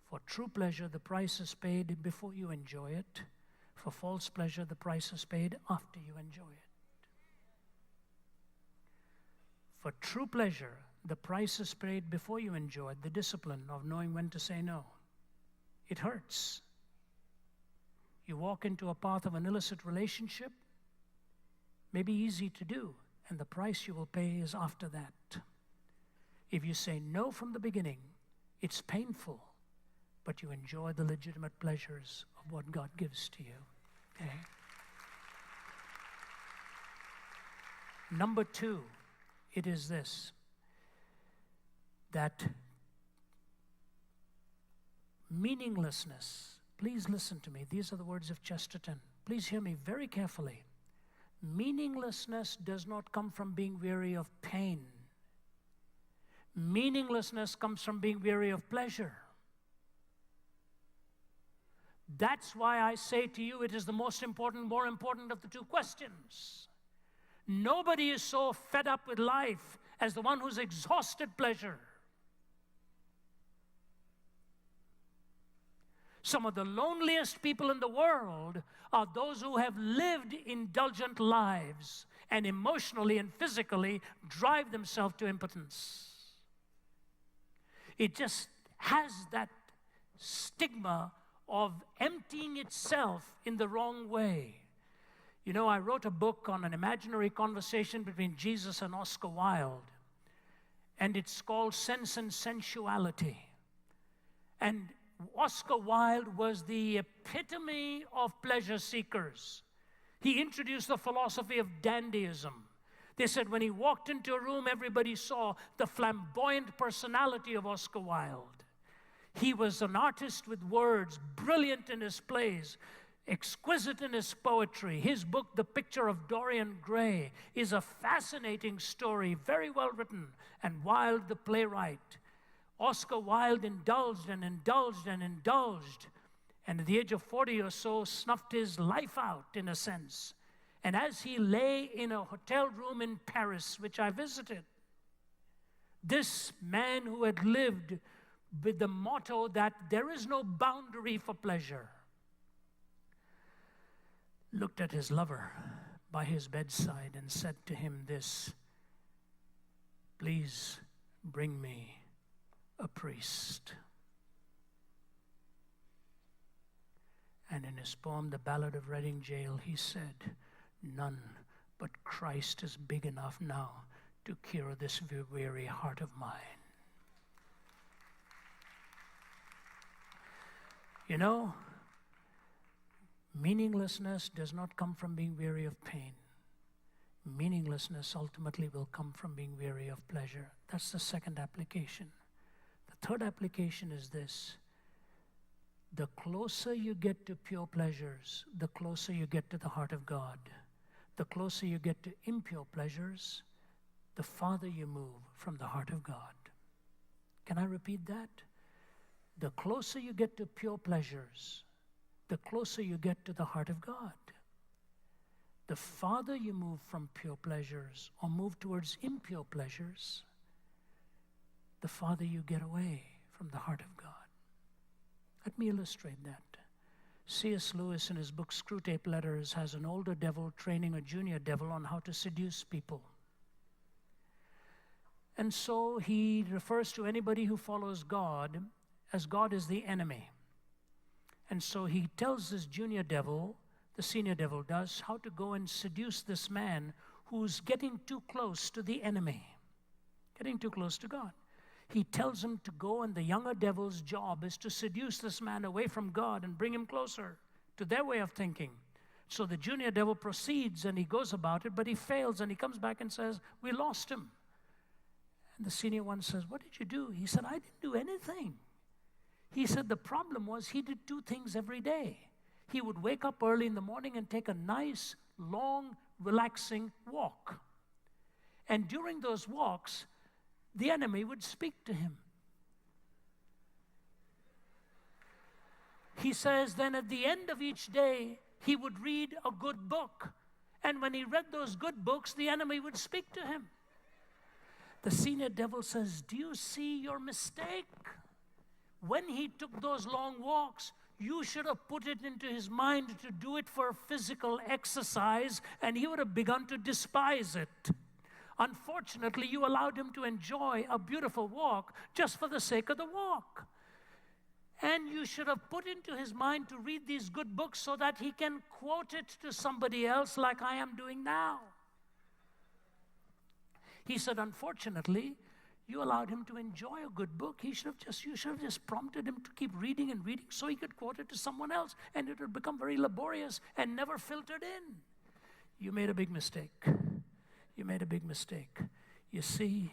For true pleasure, the price is paid before you enjoy it. For false pleasure, the price is paid after you enjoy it. For true pleasure, the price is paid before you enjoy it, the discipline of knowing when to say no. It hurts. You walk into a path of an illicit relationship, may be easy to do, and the price you will pay is after that. If you say no from the beginning, it's painful, but you enjoy the legitimate pleasures of what God gives to you. Okay? Number 2, it is this, that meaninglessness, please listen to me, these are the words of Chesterton. Please hear me very carefully. Meaninglessness does not come from being weary of pain. Meaninglessness comes from being weary of pleasure. That's why I say to you it is the more important of the 2 questions. Nobody is so fed up with life as the one who's exhausted pleasure. Some of the loneliest people in the world are those who have lived indulgent lives and emotionally and physically drive themselves to impotence. It just has that stigma of emptying itself in the wrong way. You know, I wrote a book on an imaginary conversation between Jesus and Oscar Wilde, and it's called Sense and Sensuality. And Oscar Wilde was the epitome of pleasure seekers. He introduced the philosophy of dandyism. They said when he walked into a room, everybody saw the flamboyant personality of Oscar Wilde. He was an artist with words, brilliant in his plays, exquisite in his poetry. His book, The Picture of Dorian Gray, is a fascinating story, very well written, and Wilde, the playwright. Oscar Wilde indulged and indulged and indulged, and at the age of 40 or so, snuffed his life out, in a sense. And as he lay in a hotel room in Paris, which I visited, this man who had lived with the motto that there is no boundary for pleasure, looked at his lover by his bedside and said to him this, "Please bring me a priest." And in his poem, The Ballad of Reading Gaol, he said, "None but Christ is big enough now to cure this weary heart of mine." You know, meaninglessness does not come from being weary of pain. Meaninglessness ultimately will come from being weary of pleasure. That's the second application. The third application is this. The closer you get to pure pleasures, the closer you get to the heart of God. The closer you get to impure pleasures, the farther you move from the heart of God. Can I repeat that? The closer you get to pure pleasures, the closer you get to the heart of God. The farther you move from pure pleasures or move towards impure pleasures, the farther you get away from the heart of God. Let me illustrate that. C.S. Lewis, in his book Screwtape Letters, has an older devil training a junior devil on how to seduce people. And so he refers to anybody who follows God as God is the enemy. And so he tells this junior devil, the senior devil does, how to go and seduce this man who's getting too close to the enemy, getting too close to God. He tells him to go, and the younger devil's job is to seduce this man away from God and bring him closer to their way of thinking. So the junior devil proceeds and he goes about it, but he fails, and he comes back and says, we lost him. And the senior one says, what did you do? He said, I didn't do anything. He said the problem was he did two things every day. He would wake up early in the morning and take a nice, long, relaxing walk. And during those walks, the enemy would speak to him. He says then at the end of each day, he would read a good book. And when he read those good books, the enemy would speak to him. The senior devil says, do you see your mistake? When he took those long walks, you should have put it into his mind to do it for physical exercise, and he would have begun to despise it. Unfortunately, you allowed him to enjoy a beautiful walk just for the sake of the walk. And you should have put into his mind to read these good books so that he can quote it to somebody else like I am doing now. He said, unfortunately, you allowed him to enjoy a good book. You should have just prompted him to keep reading and reading so he could quote it to someone else, and it would become very laborious and never filtered in. You made a big mistake. You made a big mistake. You see,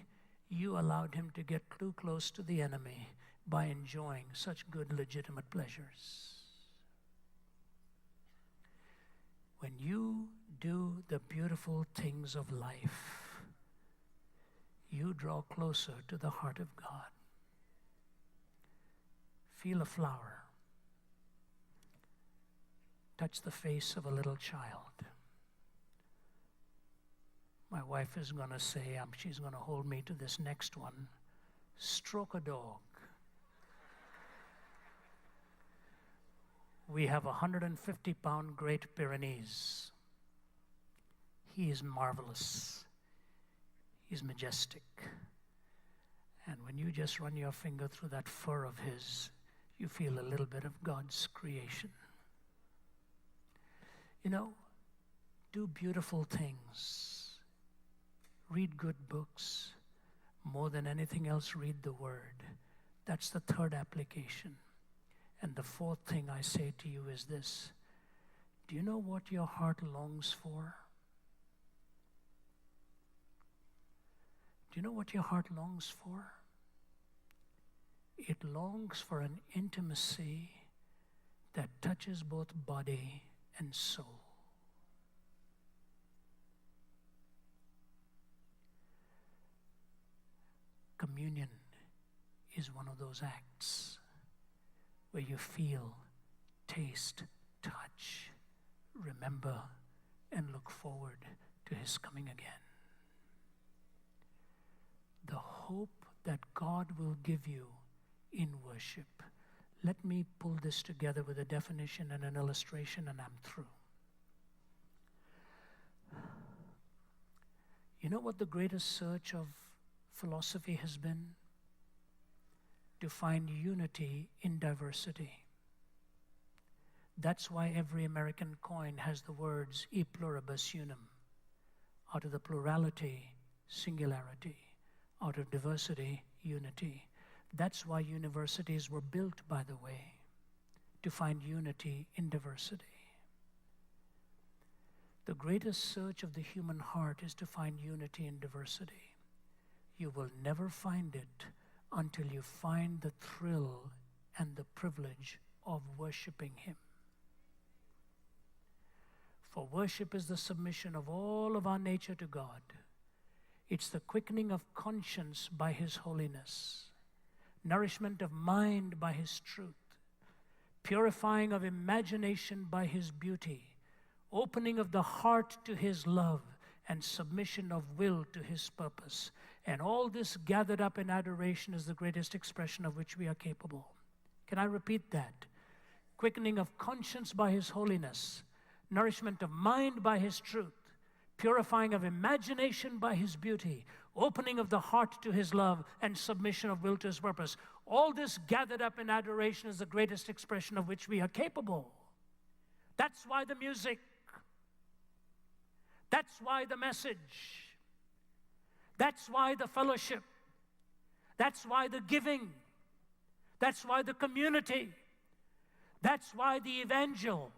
you allowed him to get too close to the enemy by enjoying such good, legitimate pleasures. When you do the beautiful things of life, you draw closer to the heart of God. Feel a flower. Touch the face of a little child. My wife is going to say, she's going to hold me to this next one. Stroke a dog. We have a 150-pound Great Pyrenees. He is marvelous. He's majestic. And when you just run your finger through that fur of his, you feel a little bit of God's creation. You know, do beautiful things. Read good books. More than anything else, read the Word. That's the third application. And the fourth thing I say to you is this. Do you know what your heart longs for? Do you know what your heart longs for? It longs for an intimacy that touches both body and soul. Communion is one of those acts where you feel, taste, touch, remember, and look forward to his coming again. The hope that God will give you in worship. Let me pull this together with a definition and an illustration, and I'm through. You know what the greatest search of philosophy has been? To find unity in diversity. That's why every American coin has the words e pluribus unum. Out of the plurality, singularity. Out of diversity, unity. That's why universities were built, by the way, to find unity in diversity. The greatest search of the human heart is to find unity in diversity. You will never find it until you find the thrill and the privilege of worshiping him. For worship is the submission of all of our nature to God. It's the quickening of conscience by his holiness, nourishment of mind by his truth, purifying of imagination by his beauty, opening of the heart to his love, and submission of will to his purpose. And all this gathered up in adoration is the greatest expression of which we are capable. Can I repeat that? Quickening of conscience by his holiness, nourishment of mind by his truth, purifying of imagination by his beauty, opening of the heart to his love, and submission of will to his purpose. All this gathered up in adoration is the greatest expression of which we are capable. That's why the music. That's why the message. That's why the fellowship. That's why the giving. That's why the community. That's why the evangel.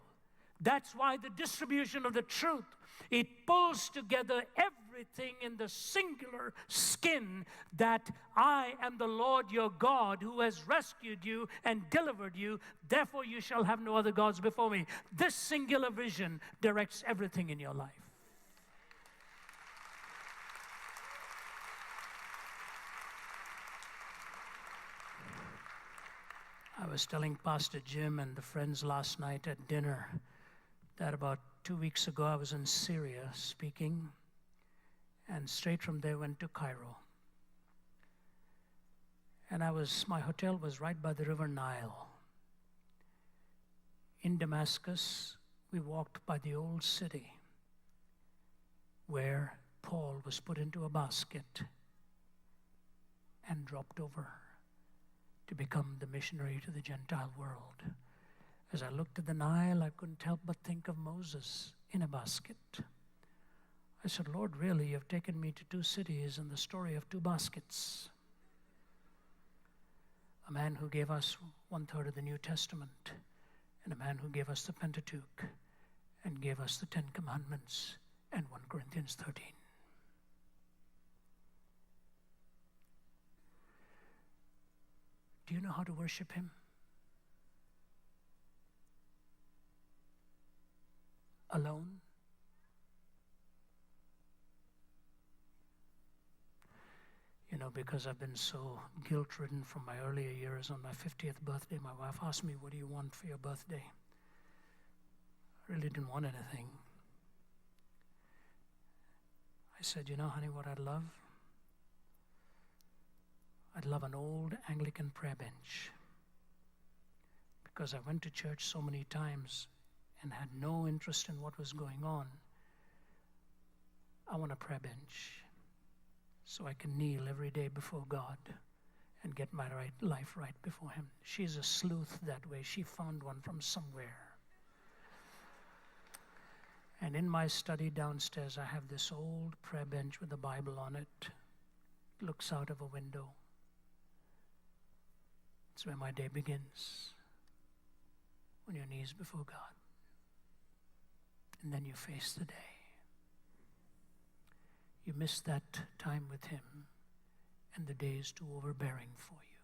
That's why the distribution of the truth. It pulls together everything in the singular skin that I am the Lord your God who has rescued you and delivered you. Therefore you shall have no other gods before me. This singular vision directs everything in your life. I was telling Pastor Jim and the friends last night at dinner that about 2 weeks ago I was in Syria speaking, and straight from there went to Cairo. And my hotel was right by the river Nile. In Damascus, we walked by the old city where Paul was put into a basket and dropped over to become the missionary to the Gentile world. As I looked at the Nile, I couldn't help but think of Moses in a basket. I said, Lord, really, you've taken me to 2 cities and the story of 2 baskets. A man who gave us 1/3 of the New Testament, and a man who gave us the Pentateuch and gave us the 10 Commandments and 1 Corinthians 13. Do you know how to worship him? Alone? You know, because I've been so guilt-ridden from my earlier years, on my 50th birthday, my wife asked me, what do you want for your birthday? I really didn't want anything. I said, you know, honey, what I'd love? I'd love an old Anglican prayer bench, because I went to church so many times and had no interest in what was going on. I want a prayer bench so I can kneel every day before God and get my life right before him. She's a sleuth that way. She found one from somewhere. And in my study downstairs, I have this old prayer bench with a Bible on it. It looks out of a window. It's where my day begins, on your knees before God. And then you face the day. You miss that time with him, and the day is too overbearing for you.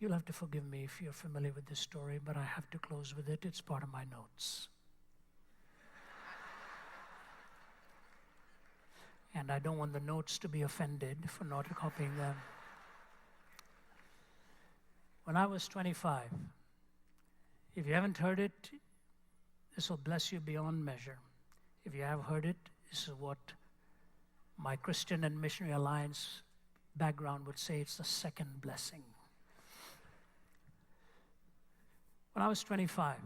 You'll have to forgive me if you're familiar with this story, but I have to close with it. It's part of my notes. And I don't want the notes to be offended for not copying them. When I was 25, if you haven't heard it, this will bless you beyond measure. If you have heard it, this is what my Christian and Missionary Alliance background would say. It's the second blessing. When I was 25,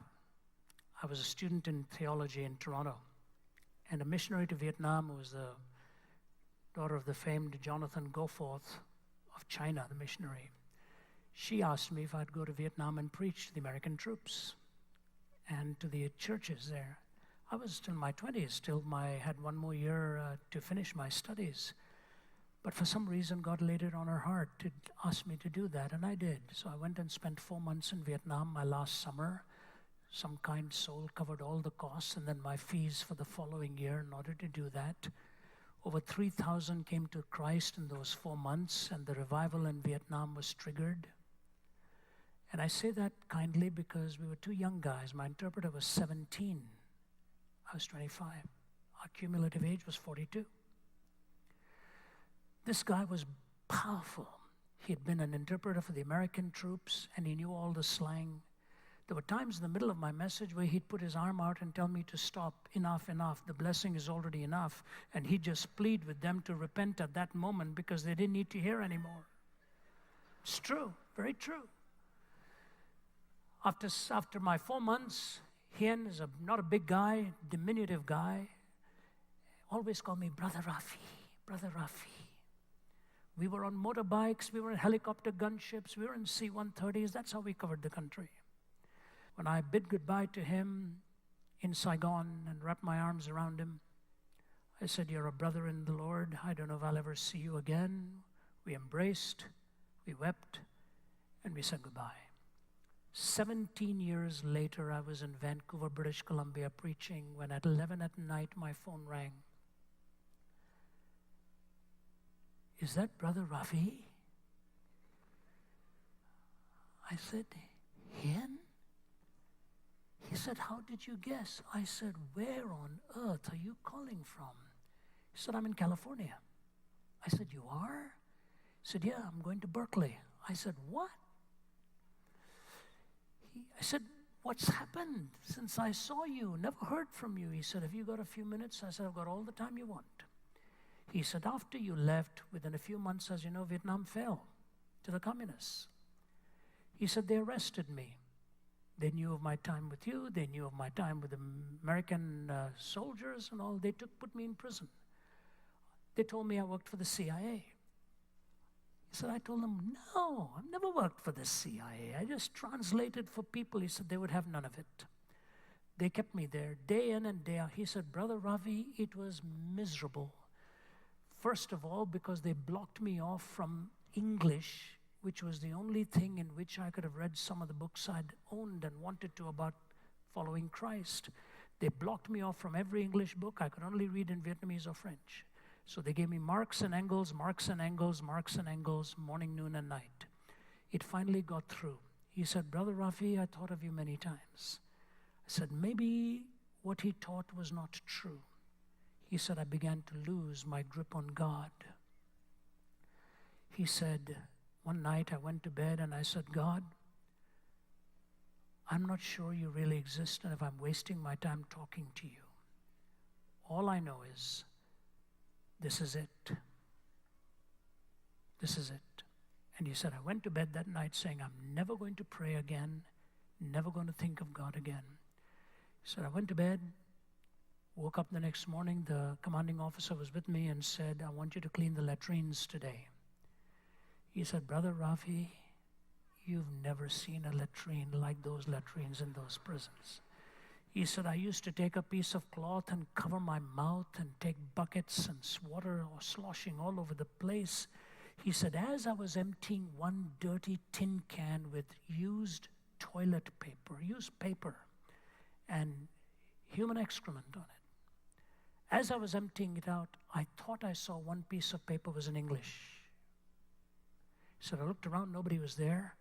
I was a student in theology in Toronto, and a missionary to Vietnam who was the daughter of the famed Jonathan Goforth of China, the missionary. She asked me if I'd go to Vietnam and preach to the American troops and to the churches there. I was still in my 20s, had one more year to finish my studies. But for some reason, God laid it on her heart to ask me to do that, and I did. So I went and spent 4 months in Vietnam my last summer. Some kind soul covered all the costs, and then my fees for the following year in order to do that. Over 3,000 came to Christ in those 4 months, and the revival in Vietnam was triggered. And I say that kindly because we were 2 young guys. My interpreter was 17. I was 25. Our cumulative age was 42. This guy was powerful. He had been an interpreter for the American troops, and he knew all the slang. There were times in the middle of my message where he'd put his arm out and tell me to stop. Enough, enough. The blessing is already enough. And he'd just plead with them to repent at that moment because they didn't need to hear anymore. It's true. Very true. After my 4 months, Hien is not a big guy, diminutive guy, always called me Brother Rafi, Brother Rafi. We were on motorbikes, we were in helicopter gunships, we were in C-130s. That's how we covered the country. When I bid goodbye to him in Saigon and wrapped my arms around him, I said, "You're a brother in the Lord. I don't know if I'll ever see you again." We embraced, we wept, and we said goodbye. 17 years later, I was in Vancouver, British Columbia, preaching when at 11 at night my phone rang. "Is that Brother Ravi?" I said, "Him?" He said, "How did you guess?" I said, "Where on earth are you calling from?" He said, "I'm in California." I said, "You are?" He said, "Yeah, I'm going to Berkeley." I said, "What?" I said, "What's happened since I saw you? Never heard from you." He said, "Have you got a few minutes?" I said, "I've got all the time you want." He said, "After you left, within a few months, as you know, Vietnam fell to the communists." He said, "They arrested me. They knew of my time with you. They knew of my time with the American soldiers and all. They put me in prison. They told me I worked for the CIA." He said, I told them, "No, I've never worked for the CIA. I just translated for people." He said, "They would have none of it." They kept me there day in and day out. He said, "Brother Ravi, it was miserable. First of all, because they blocked me off from English, which was the only thing in which I could have read some of the books I'd owned and wanted to about following Christ. They blocked me off from every English book. I could only read in Vietnamese or French. So they gave me Marx and Engels, Marx and Engels, Marx and Engels, morning, noon, and night. It finally got through. He said, "Brother Rafi, I thought of you many times." I said, "Maybe what he taught was not true." He said, "I began to lose my grip on God." He said, "One night I went to bed and I said, 'God, I'm not sure you really exist and if I'm wasting my time talking to you. All I know is this is it. This is it." And he said, "I went to bed that night saying, I'm never going to pray again, never going to think of God again." He said, "I went to bed, woke up the next morning, the commanding officer was with me and said, 'I want you to clean the latrines today.' He said, 'Brother Rafi, you've never seen a latrine like those latrines in those prisons.' He said, 'I used to take a piece of cloth and cover my mouth and take buckets and water or sloshing all over the place.' He said, 'As I was emptying one dirty tin can with used toilet paper, used paper, and human excrement on it, as I was emptying it out, I thought I saw one piece of paper was in English.' He said, 'I looked around, nobody was there.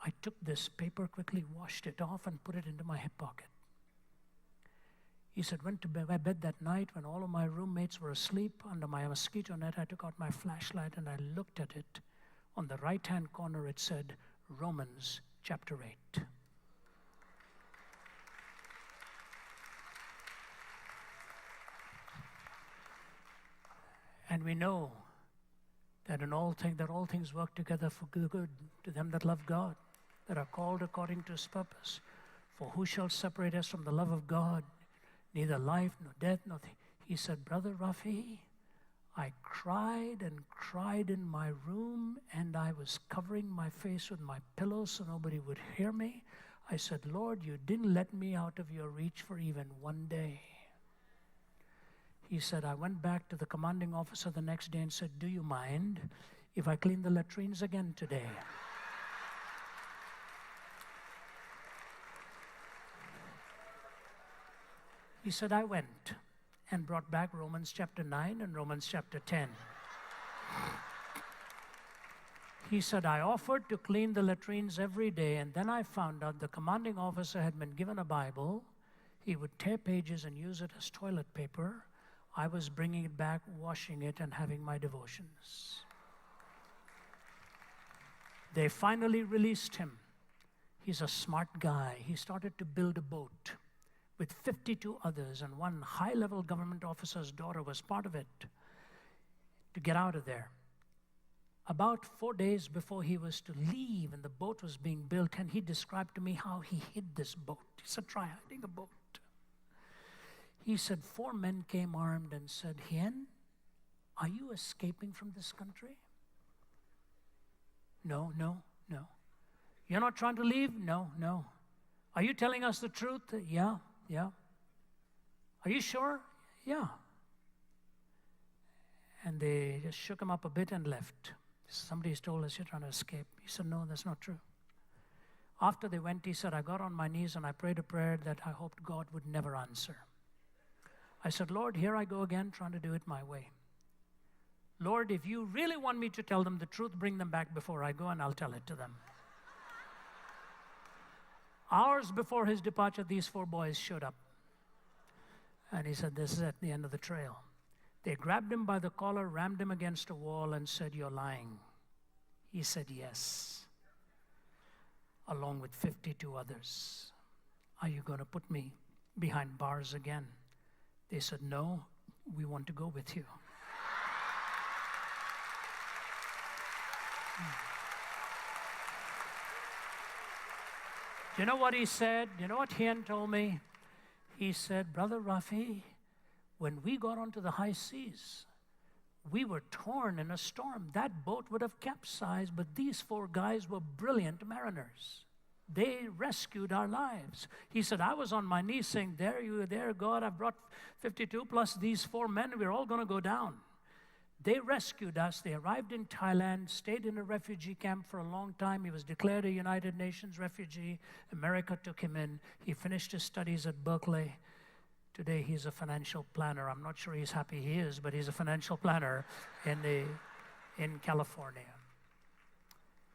I took this paper, quickly washed it off and put it into my hip pocket.' He said, went to bed that night when all of my roommates were asleep under my mosquito net. I took out my flashlight and I looked at it. On the right-hand corner it said, Romans chapter 8. And we know that all things work together for good to them that love God, that are called according to his purpose. For who shall separate us from the love of God? Neither life, nor death, nothing. He said, Brother Rafi, I cried and cried in my room, and I was covering my face with my pillow so nobody would hear me. I said, Lord, you didn't let me out of your reach for even one day. He said, I went back to the commanding officer the next day and said, do you mind if I clean the latrines again today? He said, I went and brought back Romans chapter 9 and Romans chapter 10. He said, I offered to clean the latrines every day, and then I found out the commanding officer had been given a Bible. He would tear pages and use it as toilet paper. I was bringing it back, washing it, and having my devotions. They finally released him. He's a smart guy. He started to build a boat with 52 others, and one high-level government officer's daughter was part of it, to get out of there. About 4 days before he was to leave and the boat was being built, and he described to me how he hid this boat. He said, try hiding a boat. He said, 4 men came armed and said, Hien, are you escaping from this country? No, no, no. You're not trying to leave? No, no. Are you telling us the truth? Yeah, yeah. Are you sure? Yeah. And they just shook him up a bit and left. Somebody's told us you're trying to escape. He said, no, that's not true. After they went, he said, I got on my knees and I prayed a prayer that I hoped God would never answer. I said, Lord, here I go again, trying to do it my way. Lord, if you really want me to tell them the truth, bring them back before I go and I'll tell it to them. Hours before his departure, these 4 boys showed up. And he said, this is at the end of the trail. They grabbed him by the collar, rammed him against a wall and said, you're lying. He said, yes. Along with 52 others. Are you going to put me behind bars again? They said, no, we want to go with you. Do you know what he said? Do you know what Hien told me? He said, Brother Rafi, when we got onto the high seas, we were torn in a storm. That boat would have capsized, but these 4 guys were brilliant mariners. They rescued our lives. He said, I was on my knees saying, there you are, there, God, I've brought 52 plus these 4 men. We're all going to go down. They rescued us. They arrived in Thailand, stayed in a refugee camp for a long time. He was declared a United Nations refugee. America took him in. He finished his studies at Berkeley. Today, he's a financial planner. I'm not sure he's happy he is, but he's a financial planner in California.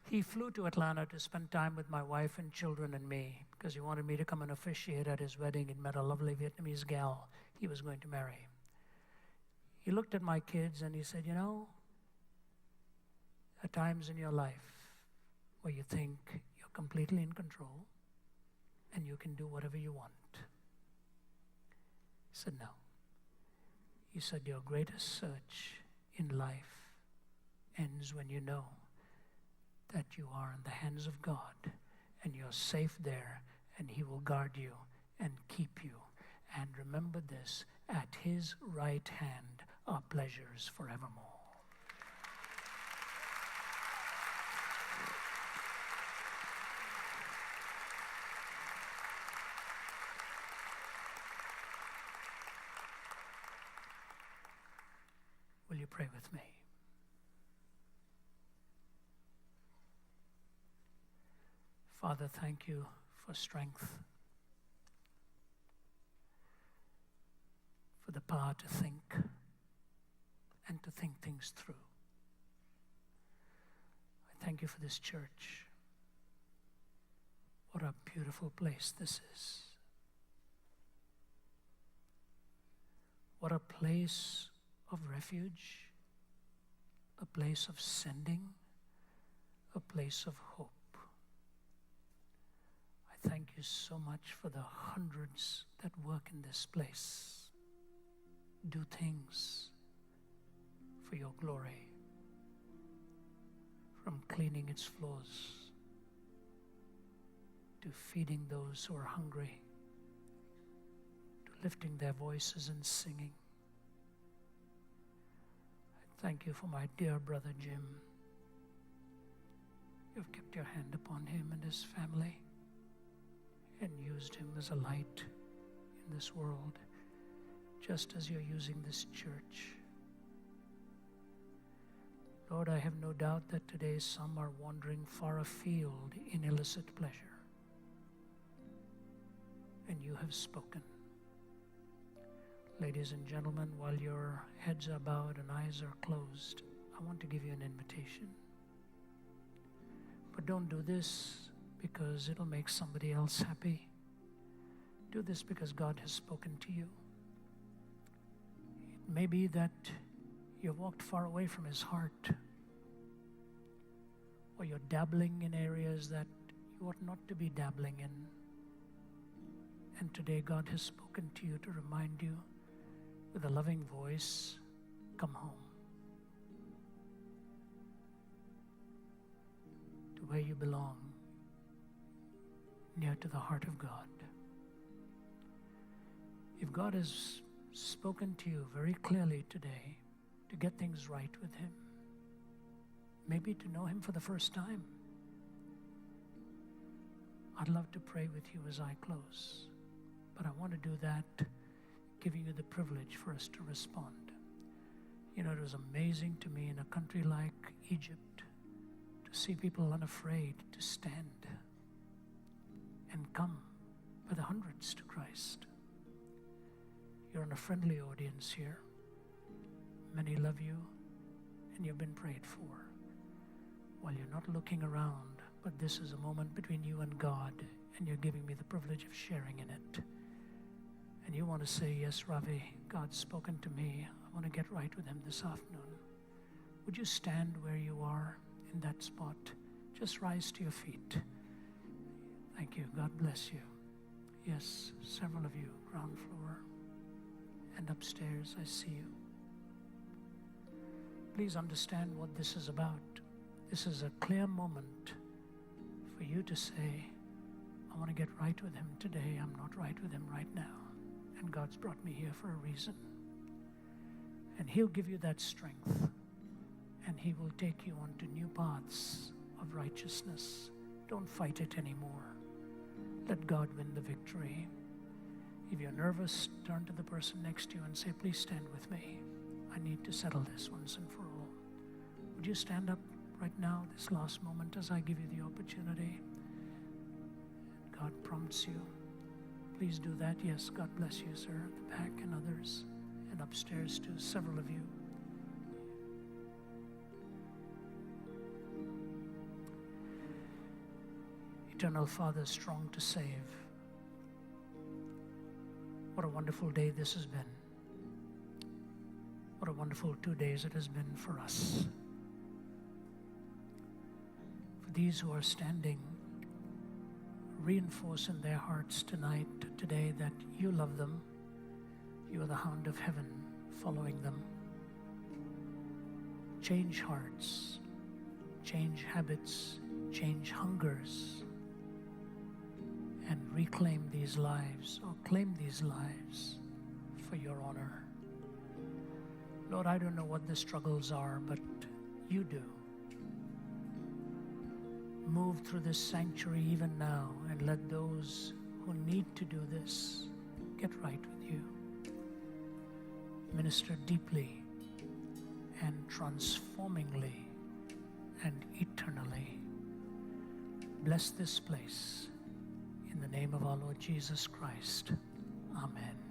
He flew to Atlanta to spend time with my wife and children and me because he wanted me to come and officiate at his wedding. He'd met a lovely Vietnamese gal he was going to marry. He looked at my kids and he said, you know, at times in your life where you think you're completely in control and you can do whatever you want. He said, no. He said, your greatest search in life ends when you know that you are in the hands of God and you're safe there and He will guard you and keep you. And remember this, at His right hand are pleasures forevermore. Will you pray with me? Father, thank you for strength, for the power to think and to think things through. I thank you for this church. What a beautiful place this is. What a place of refuge, a place of sending, a place of hope. I thank you so much for the hundreds that work in this place, do things for your glory, from cleaning its floors to feeding those who are hungry, to lifting their voices and singing. I thank you for my dear brother Jim. You've kept your hand upon him and his family and used him as a light in this world, just as you're using this church. Lord, I have no doubt that today some are wandering far afield in illicit pleasure. And you have spoken. Ladies and gentlemen, while your heads are bowed and eyes are closed, I want to give you an invitation. But don't do this because it'll make somebody else happy. Do this because God has spoken to you. It may be that you've walked far away from His heart, or you're dabbling in areas that you ought not to be dabbling in. And today God has spoken to you to remind you with a loving voice, come home to where you belong, near to the heart of God. If God has spoken to you very clearly today to get things right with Him, maybe to know Him for the first time. I'd love to pray with you as I close, but I want to do that giving you the privilege for us to respond. You know, it was amazing to me in a country like Egypt to see people unafraid to stand and come by the hundreds to Christ. You're in a friendly audience here. Many love you, and you've been prayed for. While you're not looking around, but this is a moment between you and God, and you're giving me the privilege of sharing in it. And you want to say, yes, Ravi, God's spoken to me. I want to get right with Him this afternoon. Would you stand where you are in that spot? Just rise to your feet. Thank you. God bless you. Yes, several of you, ground floor and upstairs, I see you. Please understand what this is about. This is a clear moment for you to say, I want to get right with Him today. I'm not right with Him right now. And God's brought me here for a reason. And He'll give you that strength. And He will take you onto new paths of righteousness. Don't fight it anymore. Let God win the victory. If you're nervous, turn to the person next to you and say, please stand with me. I need to settle this once and for all. Would you stand up right now, this last moment, as I give you the opportunity? God prompts you. Please do that. Yes, God bless you, sir, at the back and others, and upstairs too, several of you. Eternal Father, strong to save. What a wonderful day this has been. What a wonderful 2 days it has been for us. For these who are standing, reinforce in their hearts today, that you love them. You are the hound of heaven following them. Change hearts, change habits, change hungers, and reclaim these lives, or claim these lives for your honor. Lord, I don't know what the struggles are, but you do. Move through this sanctuary even now, and let those who need to do this get right with you. Minister deeply and transformingly and eternally. Bless this place in the name of our Lord Jesus Christ. Amen.